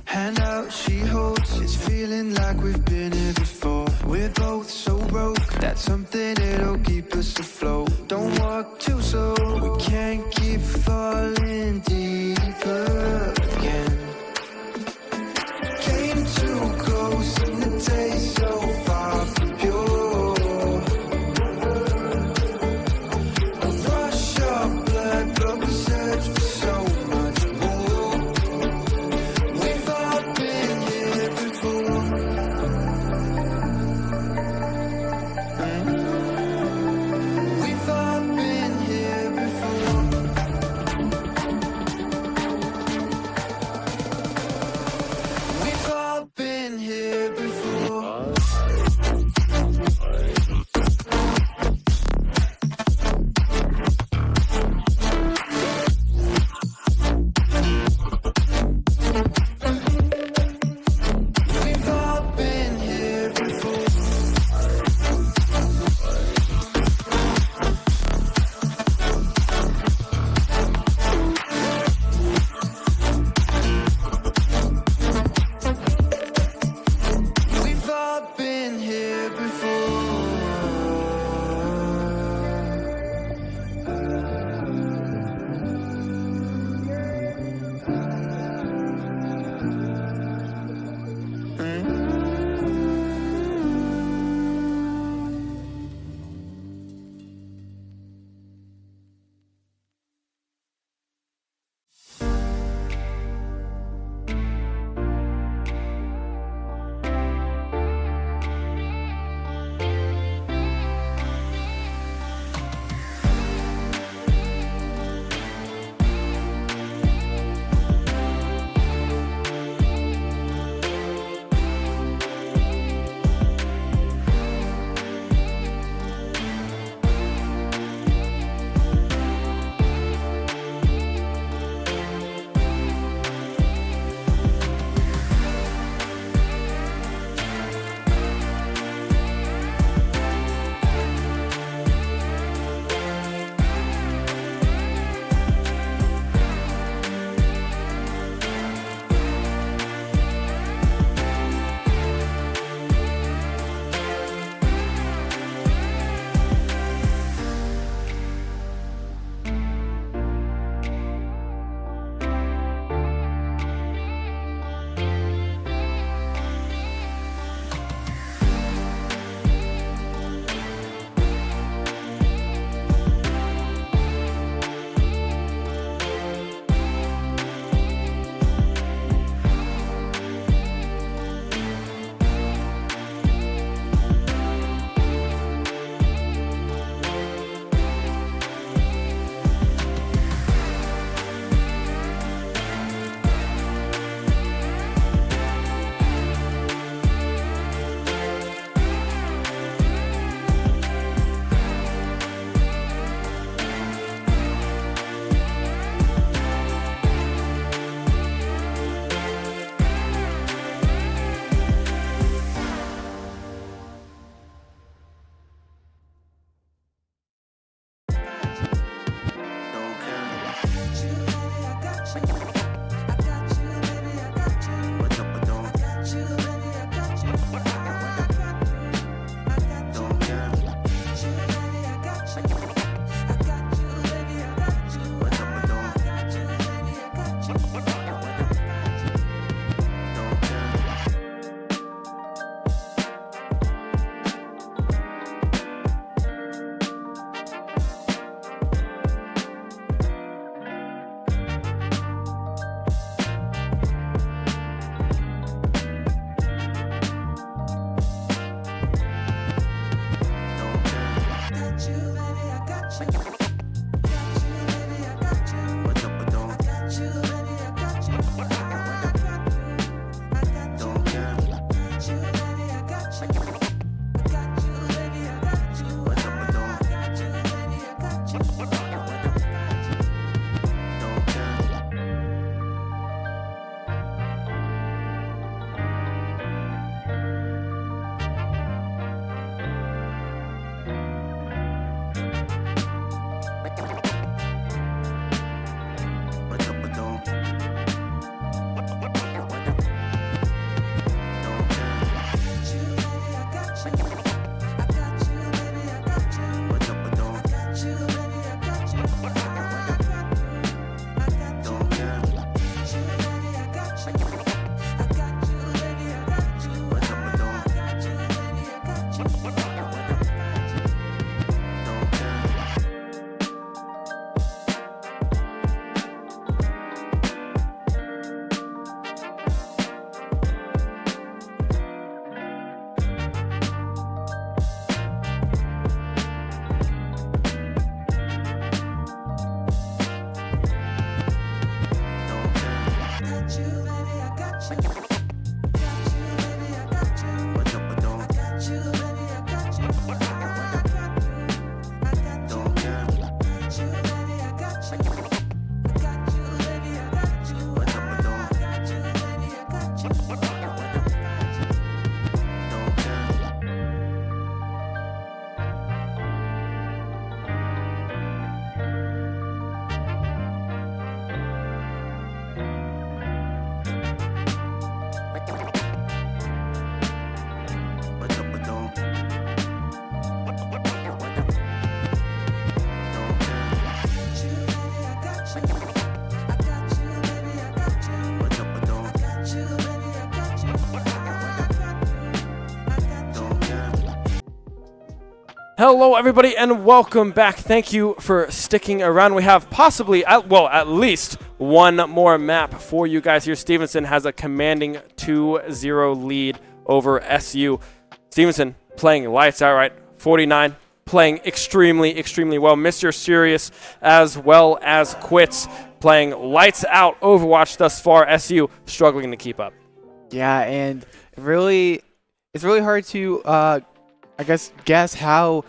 Hand out, she holds. It's feeling like we've been here before. We're both so broke. That's something that'll keep us afloat. Don't walk too slow. We can't keep falling deeper again. Came too close and the taste so far from pure. A rush of blood, but we search for so much more. We've all been here before. We've Hello, everybody, and welcome back. Thank you for sticking around. We have possibly, at least one more map for you guys here. Stevenson has a commanding 2-0 lead over SU. Stevenson playing lights out, right? 49, playing extremely, extremely well. Mr. Serious as well as Quits playing lights out Overwatch thus far. SU struggling to keep up. Yeah, and it's really hard to guess how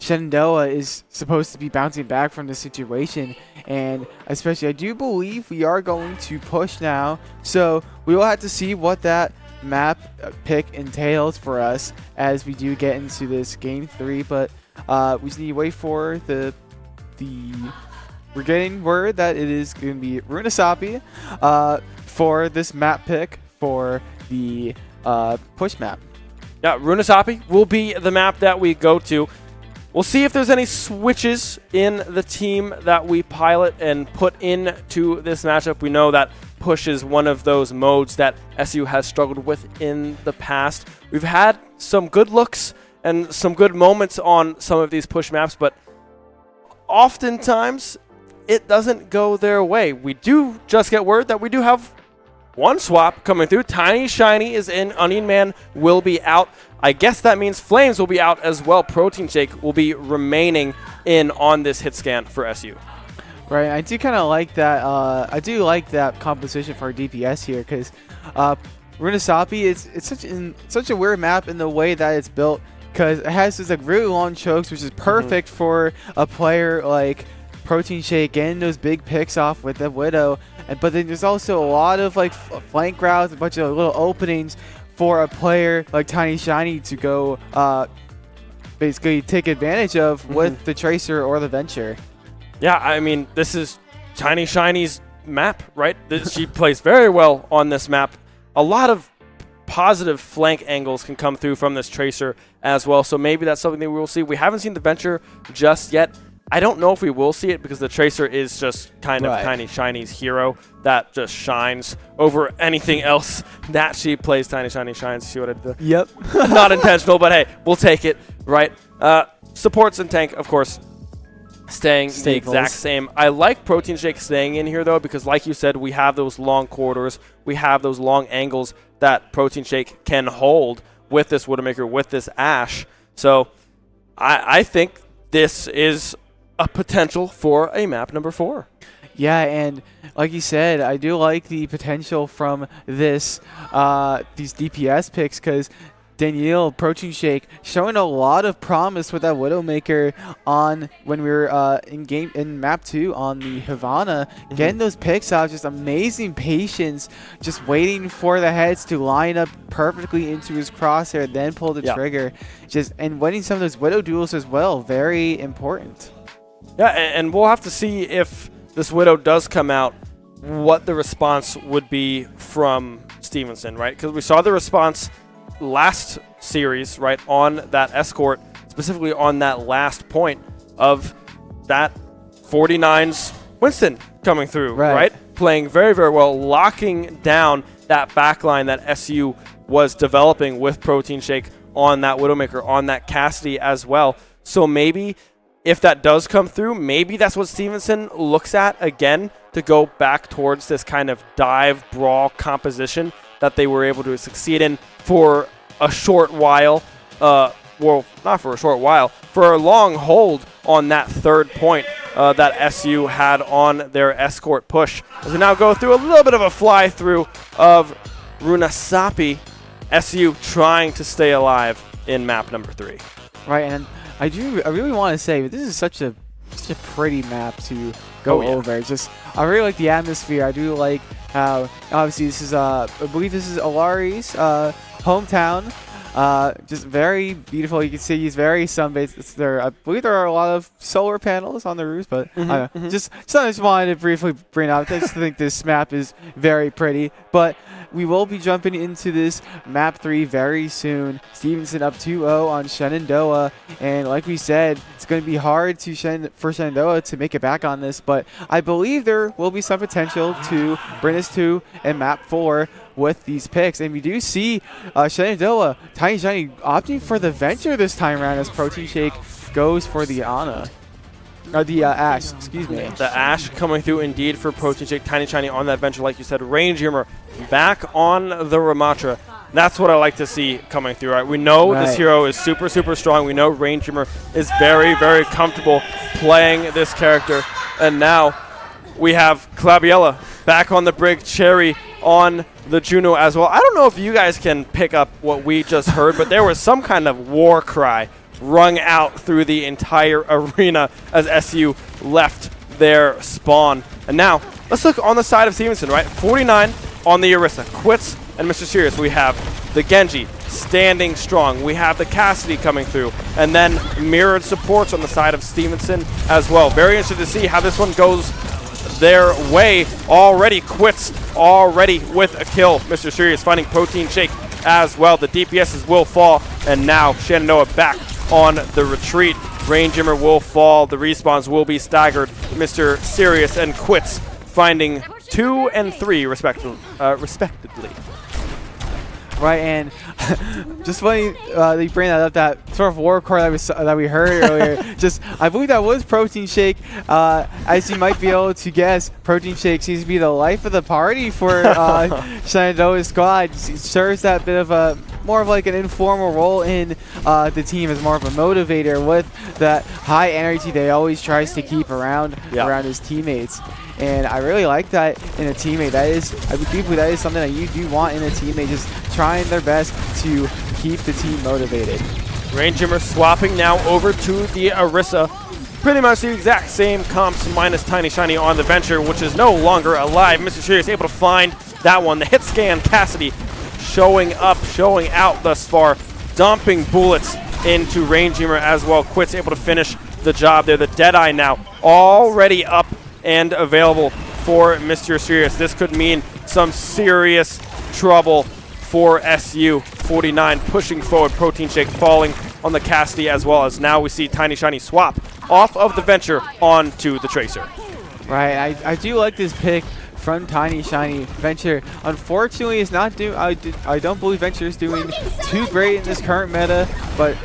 Shenandoah is supposed to be bouncing back from this situation, and especially I do believe we are going to push now, so we will have to see what that map pick entails for us as we do get into this game 3, but we just need to wait for we're getting word that it is going to be Runasapi for this map pick for the push map. Yeah, Runasapi will be the map that we go to. We'll see if there's any switches in the team that we pilot and put into this matchup. We know that push is one of those modes that SU has struggled with in the past. We've had some good looks and some good moments on some of these push maps, but oftentimes it doesn't go their way. We do just get word that we do have one swap coming through. Tiny Shiny is in. Onion Man will be out. I guess that means Flames will be out as well. Protein Shake will be remaining in on this hit scan for SU. Right, I do kind of like that. I do like that composition for DPS here because Runasapi it's such a weird map in the way that it's built because it has this like really long chokes, which is perfect for a player like Protein Shake getting those big picks off with the Widow. But then there's also a lot of like flank routes, a bunch of little openings for a player like Tiny Shiny to go basically take advantage of with the Tracer or the Venture. Yeah, I mean, this is Tiny Shiny's map, right? She plays very well on this map. A lot of positive flank angles can come through from this Tracer as well, so maybe that's something that we will see. We haven't seen the Venture just yet. I don't know if we will see it because the Tracer is just kind of Tiny Shiny's hero that just shines over anything else that she plays. Tiny Shiny shines. See what I did? Yep. Not intentional, but hey, we'll take it, right? Supports and tank, of course, staying the exact same. I like Protein Shake staying in here, though, because like you said, we have those long corridors. We have those long angles that Protein Shake can hold with this Widowmaker, with this Ashe. So I think this is a potential for a map number 4. Yeah, and like you said, I do like the potential from this these DPS picks because Danielle Protein Shake showing a lot of promise with that Widowmaker on when we were in map 2 on the Havana, getting those picks out, just amazing patience, just waiting for the heads to line up perfectly into his crosshair, then pull the trigger, and winning some of those Widow duels as well, very important. Yeah, and we'll have to see if this Widow does come out, what the response would be from Stevenson, right? Because we saw the response last series, right, on that escort, specifically on that last point of that 49's Winston coming through, right? Playing very, very well, locking down that backline that SU was developing with Protein Shake on that Widowmaker, on that Cassidy as well. So maybe if that does come through, maybe that's what Stevenson looks at again to go back towards this kind of dive brawl composition that they were able to succeed in for a short while. Well, not for a short while, for a long hold on that third point that SU had on their escort push. As we now go through a little bit of a fly through of Runasapi, SU trying to stay alive in map number 3. Right, and I really want to say this is such a pretty map to go over. I really like the atmosphere. I do like how obviously this is I believe this is Alari's hometown. Just very beautiful. You can see he's very sun-based. I believe there are a lot of solar panels on the roofs, but just something I just wanted to briefly bring up. I just think this map is very pretty. But we will be jumping into this map 3 very soon. Stevenson up 2-0 on Shenandoah, and like we said, it's going to be hard for Shenandoah to make it back on this, but I believe there will be some potential to bring us to a map 4 with these picks. And we do see Shenandoah, Tiny Shiny opting for the Venture this time around as Protein Shake goes for the Ana. The Ash, excuse me. The Ash coming through indeed for Protein Shake. Tiny Shiny on that Venture, like you said. Range Humor back on the Ramatra. That's what I like to see coming through, right? We know this hero is super, super strong. We know Range Humor is very, very comfortable playing this character. And now we have Claviella back on the Brig, Cherry on the Juno as well. I don't know if you guys can pick up what we just heard, but there was some kind of war cry rung out through the entire arena as SU left their spawn. And now, let's look on the side of Stevenson, right? 49 on the Orisa. Quits and Mr. Sirius. We have the Genji standing strong. We have the Cassidy coming through. And then mirrored supports on the side of Stevenson as well. Very interested to see how this one goes their way. Already Quits, already with a kill. Mr. Sirius finding Protein Shake as well. The DPSs will fall. And now Shenandoah back on the retreat. Range Humor will fall. The respawns will be staggered. Mr. Sirius and Quits finding 2 and 3 respectively. Right, and just funny they bring that up, that sort of war cry that we heard earlier. I believe that was Protein Shake. As you might be able to guess, Protein Shake seems to be the life of the party for Shenandoah's squad. He serves that bit of more of like an informal role in the team as more of a motivator with that high energy they always tries to keep around his teammates. And I really like that in a teammate. I believe that is something that you do want in a teammate, just trying their best to keep the team motivated. Range Humor swapping now over to the Orisa. Pretty much the exact same comps minus Tiny Shiny on the Venture, which is no longer alive. Mr. Sirius able to find that one. The hit scan, Cassidy showing up, showing out thus far, dumping bullets into Range Humor as well. Quits able to finish the job there. The Deadeye now already up and available for Mr. Sirius. This could mean some serious trouble for SU. 49 pushing forward. Protein Shake falling on the Cassidy as well, as now we see Tiny Shiny swap off of the Venture onto the Tracer. Right, I do like this pick from Tiny Shiny. Venture, unfortunately, is not doing. I don't believe Venture is doing too great in this current meta, but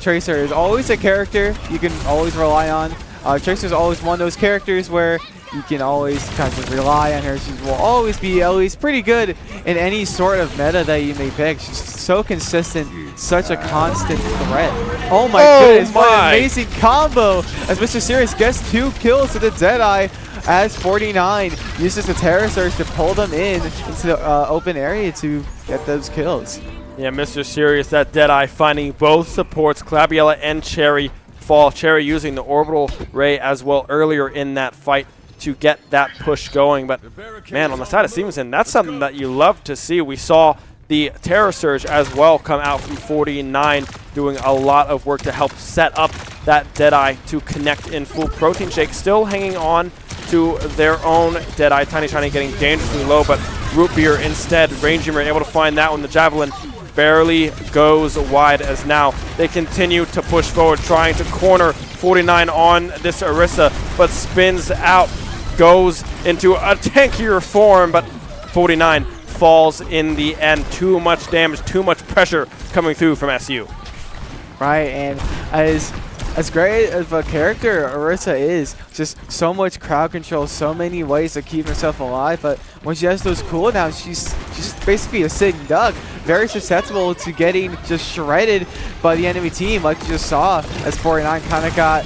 Tracer is always a character you can always rely on. Tracer is always one of those characters where you can always kind of rely on her. She will always be at least pretty good in any sort of meta that you may pick. She's so consistent, such a constant threat. Oh my goodness, what an amazing combo as Mr. Serious gets 2 kills with the Deadeye as 49 uses the Terror Surge to pull them into the open area to get those kills. Yeah, Mr. Serious, that Deadeye finding both supports, Clabiella and Cherry fall. Cherry using the Orbital Ray as well earlier in that fight to get that push going. But, man, on the side of Stevenson, that's something that you love to see. We saw the Terror Surge as well come out from 49, doing a lot of work to help set up that Deadeye to connect in full. Protein Shake still hanging on to their own Deadeye. Tiny Shiny getting dangerously low, but Root Beer instead. Ranger able to find that one. The Javelin barely goes wide as now they continue to push forward, trying to corner 49 on this Orisa, but spins out, goes into a tankier form, but 49 falls in the end. Too much damage, too much pressure coming through from SU. Right, and as great of a character Orisa is, just so much crowd control, so many ways to keep herself alive, but when she has those cooldowns, she's basically a sitting duck, very susceptible to getting just shredded by the enemy team, like you just saw as 49 kind of got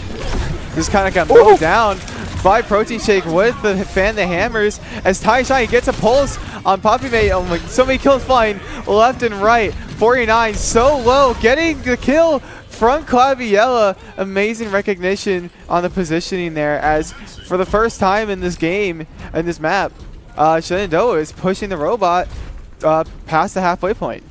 mowed down by Protein Shake with the Fan the Hammers as Tiny Shiny gets a pulse on Poppy Mate. Oh my, so many kills flying left and right. 49 so low, getting the kill from Claviella. Amazing recognition on the positioning there, as for the first time in this game, in this map, Shenandoah is pushing the robot past the halfway point.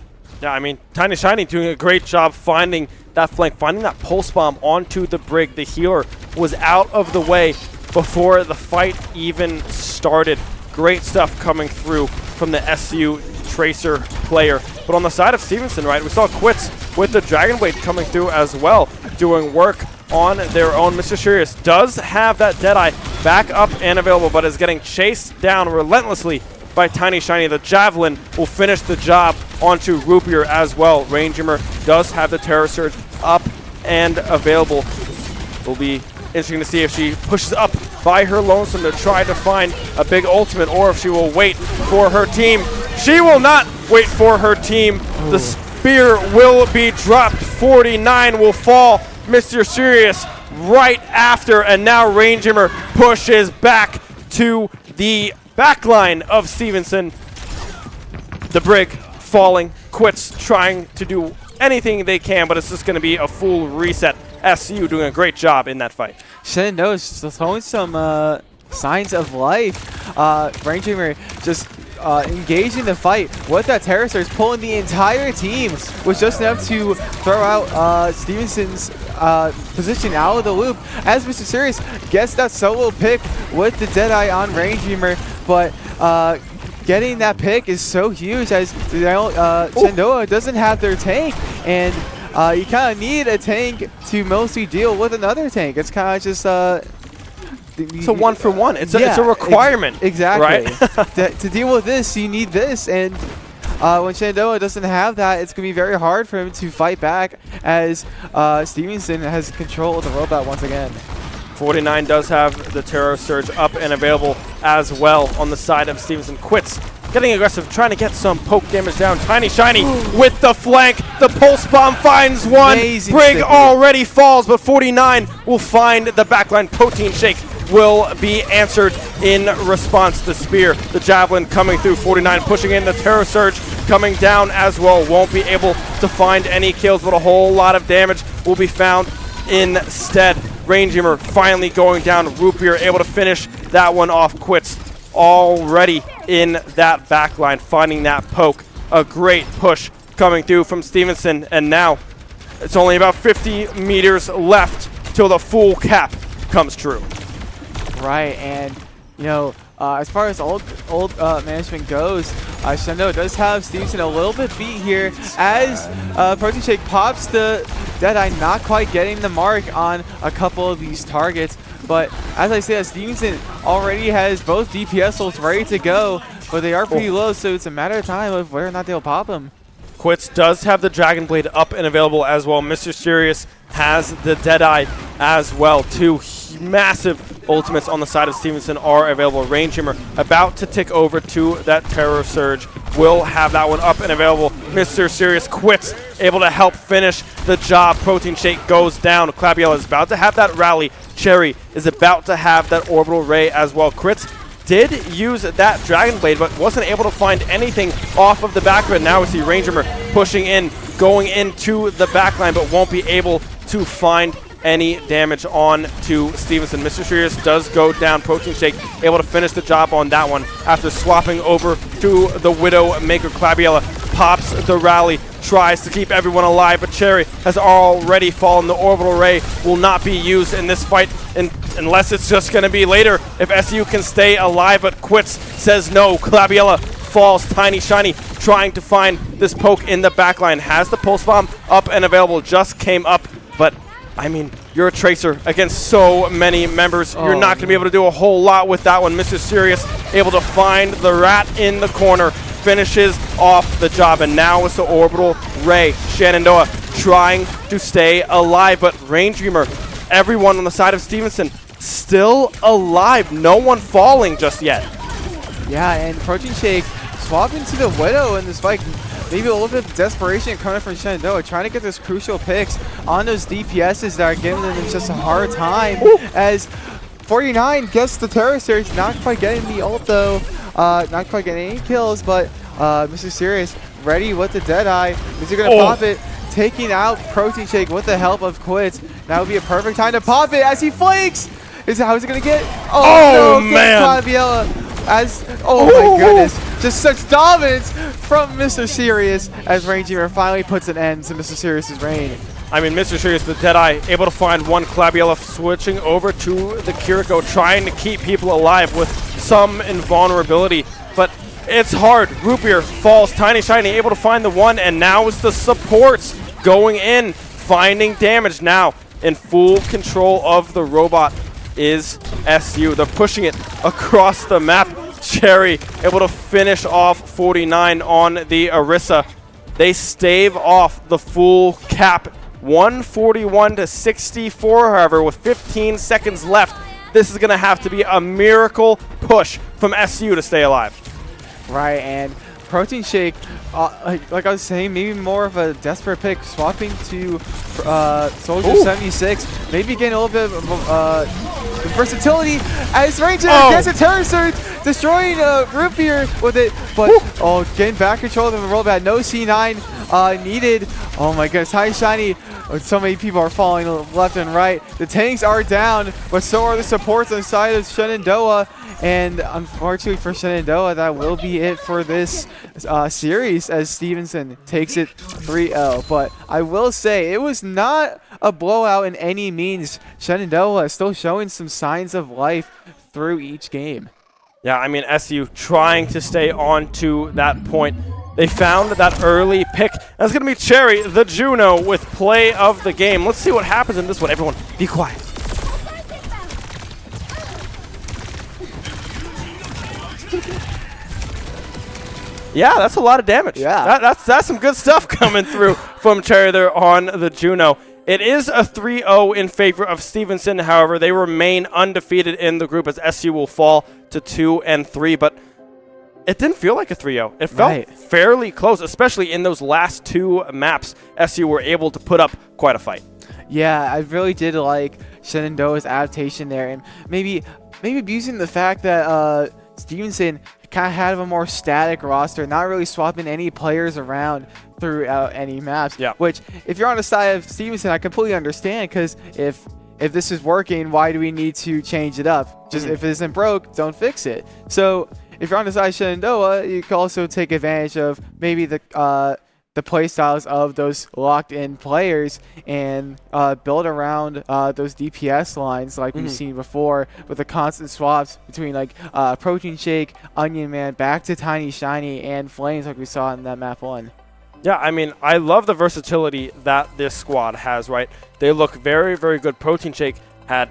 Yeah, I mean, Tiny Shiny doing a great job finding that flank, finding that pulse bomb onto the Brig. The healer was out of the way before the fight even started. Great stuff coming through from the SU Tracer player. But on the side of Stevenson, right, we saw Quits with the Dragon Blade coming through as well, doing work on their own. Mr. Sirius does have that Deadeye back up and available, but is getting chased down relentlessly by Tiny Shiny. The Javelin will finish the job onto Rupier as well. Ranger does have the Terror Surge up and available. Will be interesting to see if she pushes up by her lonesome to try to find a big ultimate, or if she will wait for her team. She will not wait for her team. Ooh. The spear will be dropped. 49 will fall. Mr. Sirius right after, and now Ranger pushes back to the backline of Stevenson. The Brig falling. Quits trying to do anything they can, but it's just going to be a full reset. SU doing a great job in that fight. Shenandoah is showing some signs of life. Ranger just engaging the fight with that Terror Surge, pulling the entire team, was just enough to throw out Stevenson's position out of the loop, as Mr. Sirius gets that solo pick with the Deadeye on Ranger, but getting that pick is so huge, as Shenandoah doesn't have their tank, and you kind of need a tank to mostly deal with another tank. It's kind of just it's a one-for-one. It's a requirement. Exactly. Right? to deal with this, you need this, and when Shenandoah doesn't have that, it's going to be very hard for him to fight back, as Stevenson has control of the robot once again. 49 does have the Terror Surge up and available as well on the side of Stevenson. Quits getting aggressive, trying to get some poke damage down. Tiny Shiny with the flank. The Pulse Bomb finds one. Amazing. Brig already falls, but 49 will find the backline. Protein Shake will be answered in response. The Spear, the Javelin coming through. 49 pushing in. The Terror Surge coming down as well. Won't be able to find any kills, but a whole lot of damage will be found instead. Ranger finally going down. Rupier able to finish that one off. Quits already in that backline, finding that poke. A great push coming through from Stevenson, and now it's only about 50 meters left till the full cap comes true. Right, and you know, as far as old management goes, Shenandoah does have Stevenson a little bit beat here, as Protein Shake pops the Deadeye, not quite getting the mark on a couple of these targets. But as I said, Stevenson already has both DPS ults ready to go, but they are pretty low, so it's a matter of time of whether or not they'll pop them. Quits does have the Dragon Blade up and available as well. Mr. Sirius has the Deadeye as well. Two massive ultimates on the side of Stevenson are available. Rain Dreamer about to tick over to that Terror Surge. Will have that one up and available. Mr. Serious quits, able to help finish the job. Protein Shake goes down. Clabiella is about to have that rally. Cherry is about to have that Orbital Ray as well. Crits did use that Dragon Blade, but wasn't able to find anything off of the back of it. Now we see Rain Dreamer pushing in, going into the backline, but won't be able to find any damage on to Stevenson. Mr. Serious does go down. Protein Shake able to finish the job on that one after swapping over to the Widow Maker. Clabiella pops the rally, tries to keep everyone alive, but Cherry has already fallen. The Orbital Ray will not be used in this fight unless it's just going to be later if SU can stay alive, but quits, says no. Clabiella falls. Tiny Shiny trying to find this poke in the backline. Has the Pulse Bomb up and available, just came up, but I mean, you're a Tracer against so many members. You're not going to be able to do a whole lot with that one. Mr. Serious able to find the rat in the corner, finishes off the job, and now it's the Orbital Ray. Shenandoah trying to stay alive, but Rain Dreamer, everyone on the side of Stevenson, still alive. No one falling just yet. Yeah, and Protein Shake swapping to the Widow in this fight. Maybe a little bit of desperation coming from Shenandoah, trying to get those crucial picks on those DPSs that are giving them just a hard time. Ooh. As 49 gets the Terror Surge, not quite getting the ult though, not quite getting any kills, but Mr. Serious ready with the Deadeye. Is he going to pop it? Taking out Protein Shake with the help of Quits. That would be a perfect time to pop it as he flakes. How is he going to get? Oh, no, man. Clabiella. My goodness, just such dominance from Mr. Serious as Rain Dreamer finally puts an end to Mr. Serious's reign. I mean, Mr. Serious, the Deadeye, able to find one. Clabiella switching over to the Kiriko, trying to keep people alive with some invulnerability, but it's hard. Rootbeer falls. Tiny Shiny able to find the one, and now it's the supports going in, finding damage. Now in full control of the robot is SU. They're pushing it across the map. Cherry able to finish off 49 on the Orisa. They stave off the full cap. 141 to 64, however, with 15 seconds left. This is going to have to be a miracle push from SU to stay alive. Right, and Protein Shake, like I was saying, maybe more of a desperate pick, swapping to Soldier 76, maybe getting a little bit of versatility as Ranger gets a Terror Surge, destroying Rootbeer with it, but getting back control of the rollback. No C9 needed. Oh my goodness, Tiny Shiny. So many people are falling left and right. The tanks are down, but so are the supports on the side of Shenandoah. And unfortunately for Shenandoah, that will be it for this series as Stevenson takes it 3-0. But I will say, it was not a blowout in any means. Shenandoah is still showing some signs of life through each game. Yeah, I mean, SU trying to stay on to that point. They found that early pick. That's going to be Cherry, the Juno, with play of the game. Let's see what happens in this one. Everyone, be quiet. Yeah, that's a lot of damage. Yeah. That's some good stuff coming through from Cherry there on the Juno. It is a 3-0 in favor of Stevenson. However, they remain undefeated in the group as SU will fall to 2-3. But it didn't feel like a 3-0. It felt fairly close, especially in those last two maps. SU were able to put up quite a fight. Yeah, I really did like Shenandoah's adaptation there, and maybe abusing the fact that Stevenson kind of had a more static roster, not really swapping any players around throughout any maps. Yeah. Which, if you're on the side of Stevenson, I completely understand, because if this is working, why do we need to change it up? Just if it isn't broke, don't fix it. So if you're on the side of Shenandoah, you can also take advantage of maybe the play styles of those locked-in players and build around those DPS lines like we've seen before, with the constant swaps between like Protein Shake, Onion Man, back to Tiny Shiny, and Flames like we saw in that map 1. Yeah, I mean, I love the versatility that this squad has, right? They look very, very good. Protein Shake had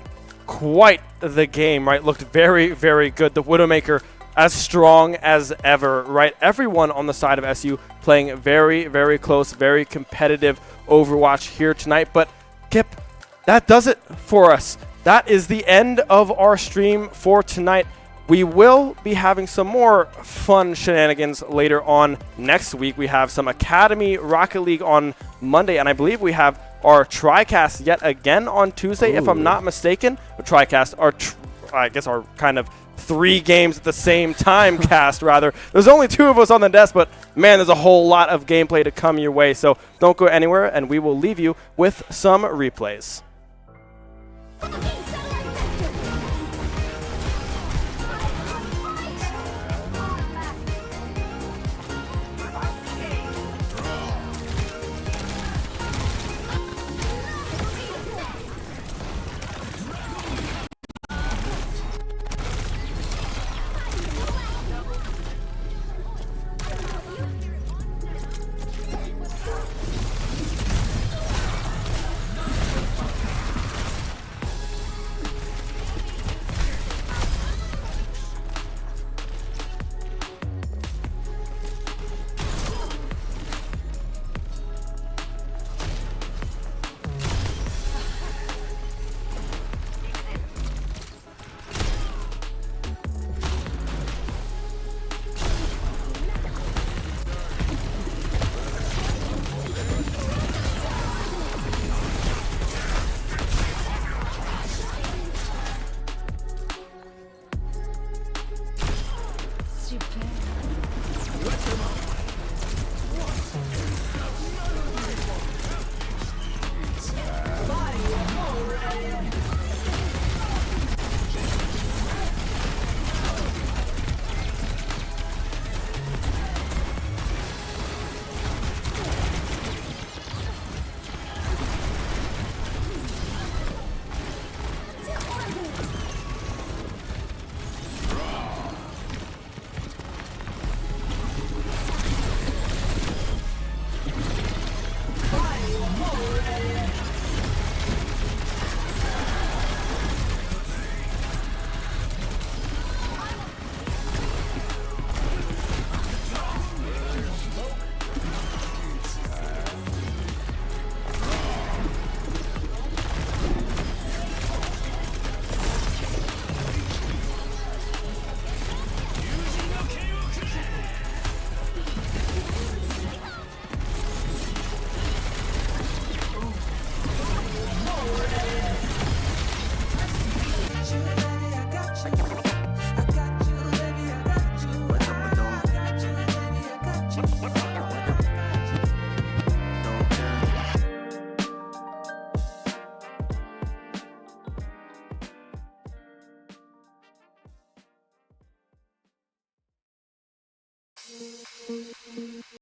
quite the game, right? Looked very, very good. The Widowmaker as strong as ever, right? Everyone on the side of SU playing very, very close, very competitive Overwatch here tonight. But Kip, that does it for us. that is the end of our stream for tonight. We will be having some more fun shenanigans later on next week. We have some Academy Rocket League on Monday, and I believe we have our TriCast yet again on Tuesday, if I'm not mistaken. TriCast, I guess our kind of 3 games at the same time cast, rather. There's only 2 of us on the desk, but man, there's a whole lot of gameplay to come your way. So don't go anywhere, and we will leave you with some replays.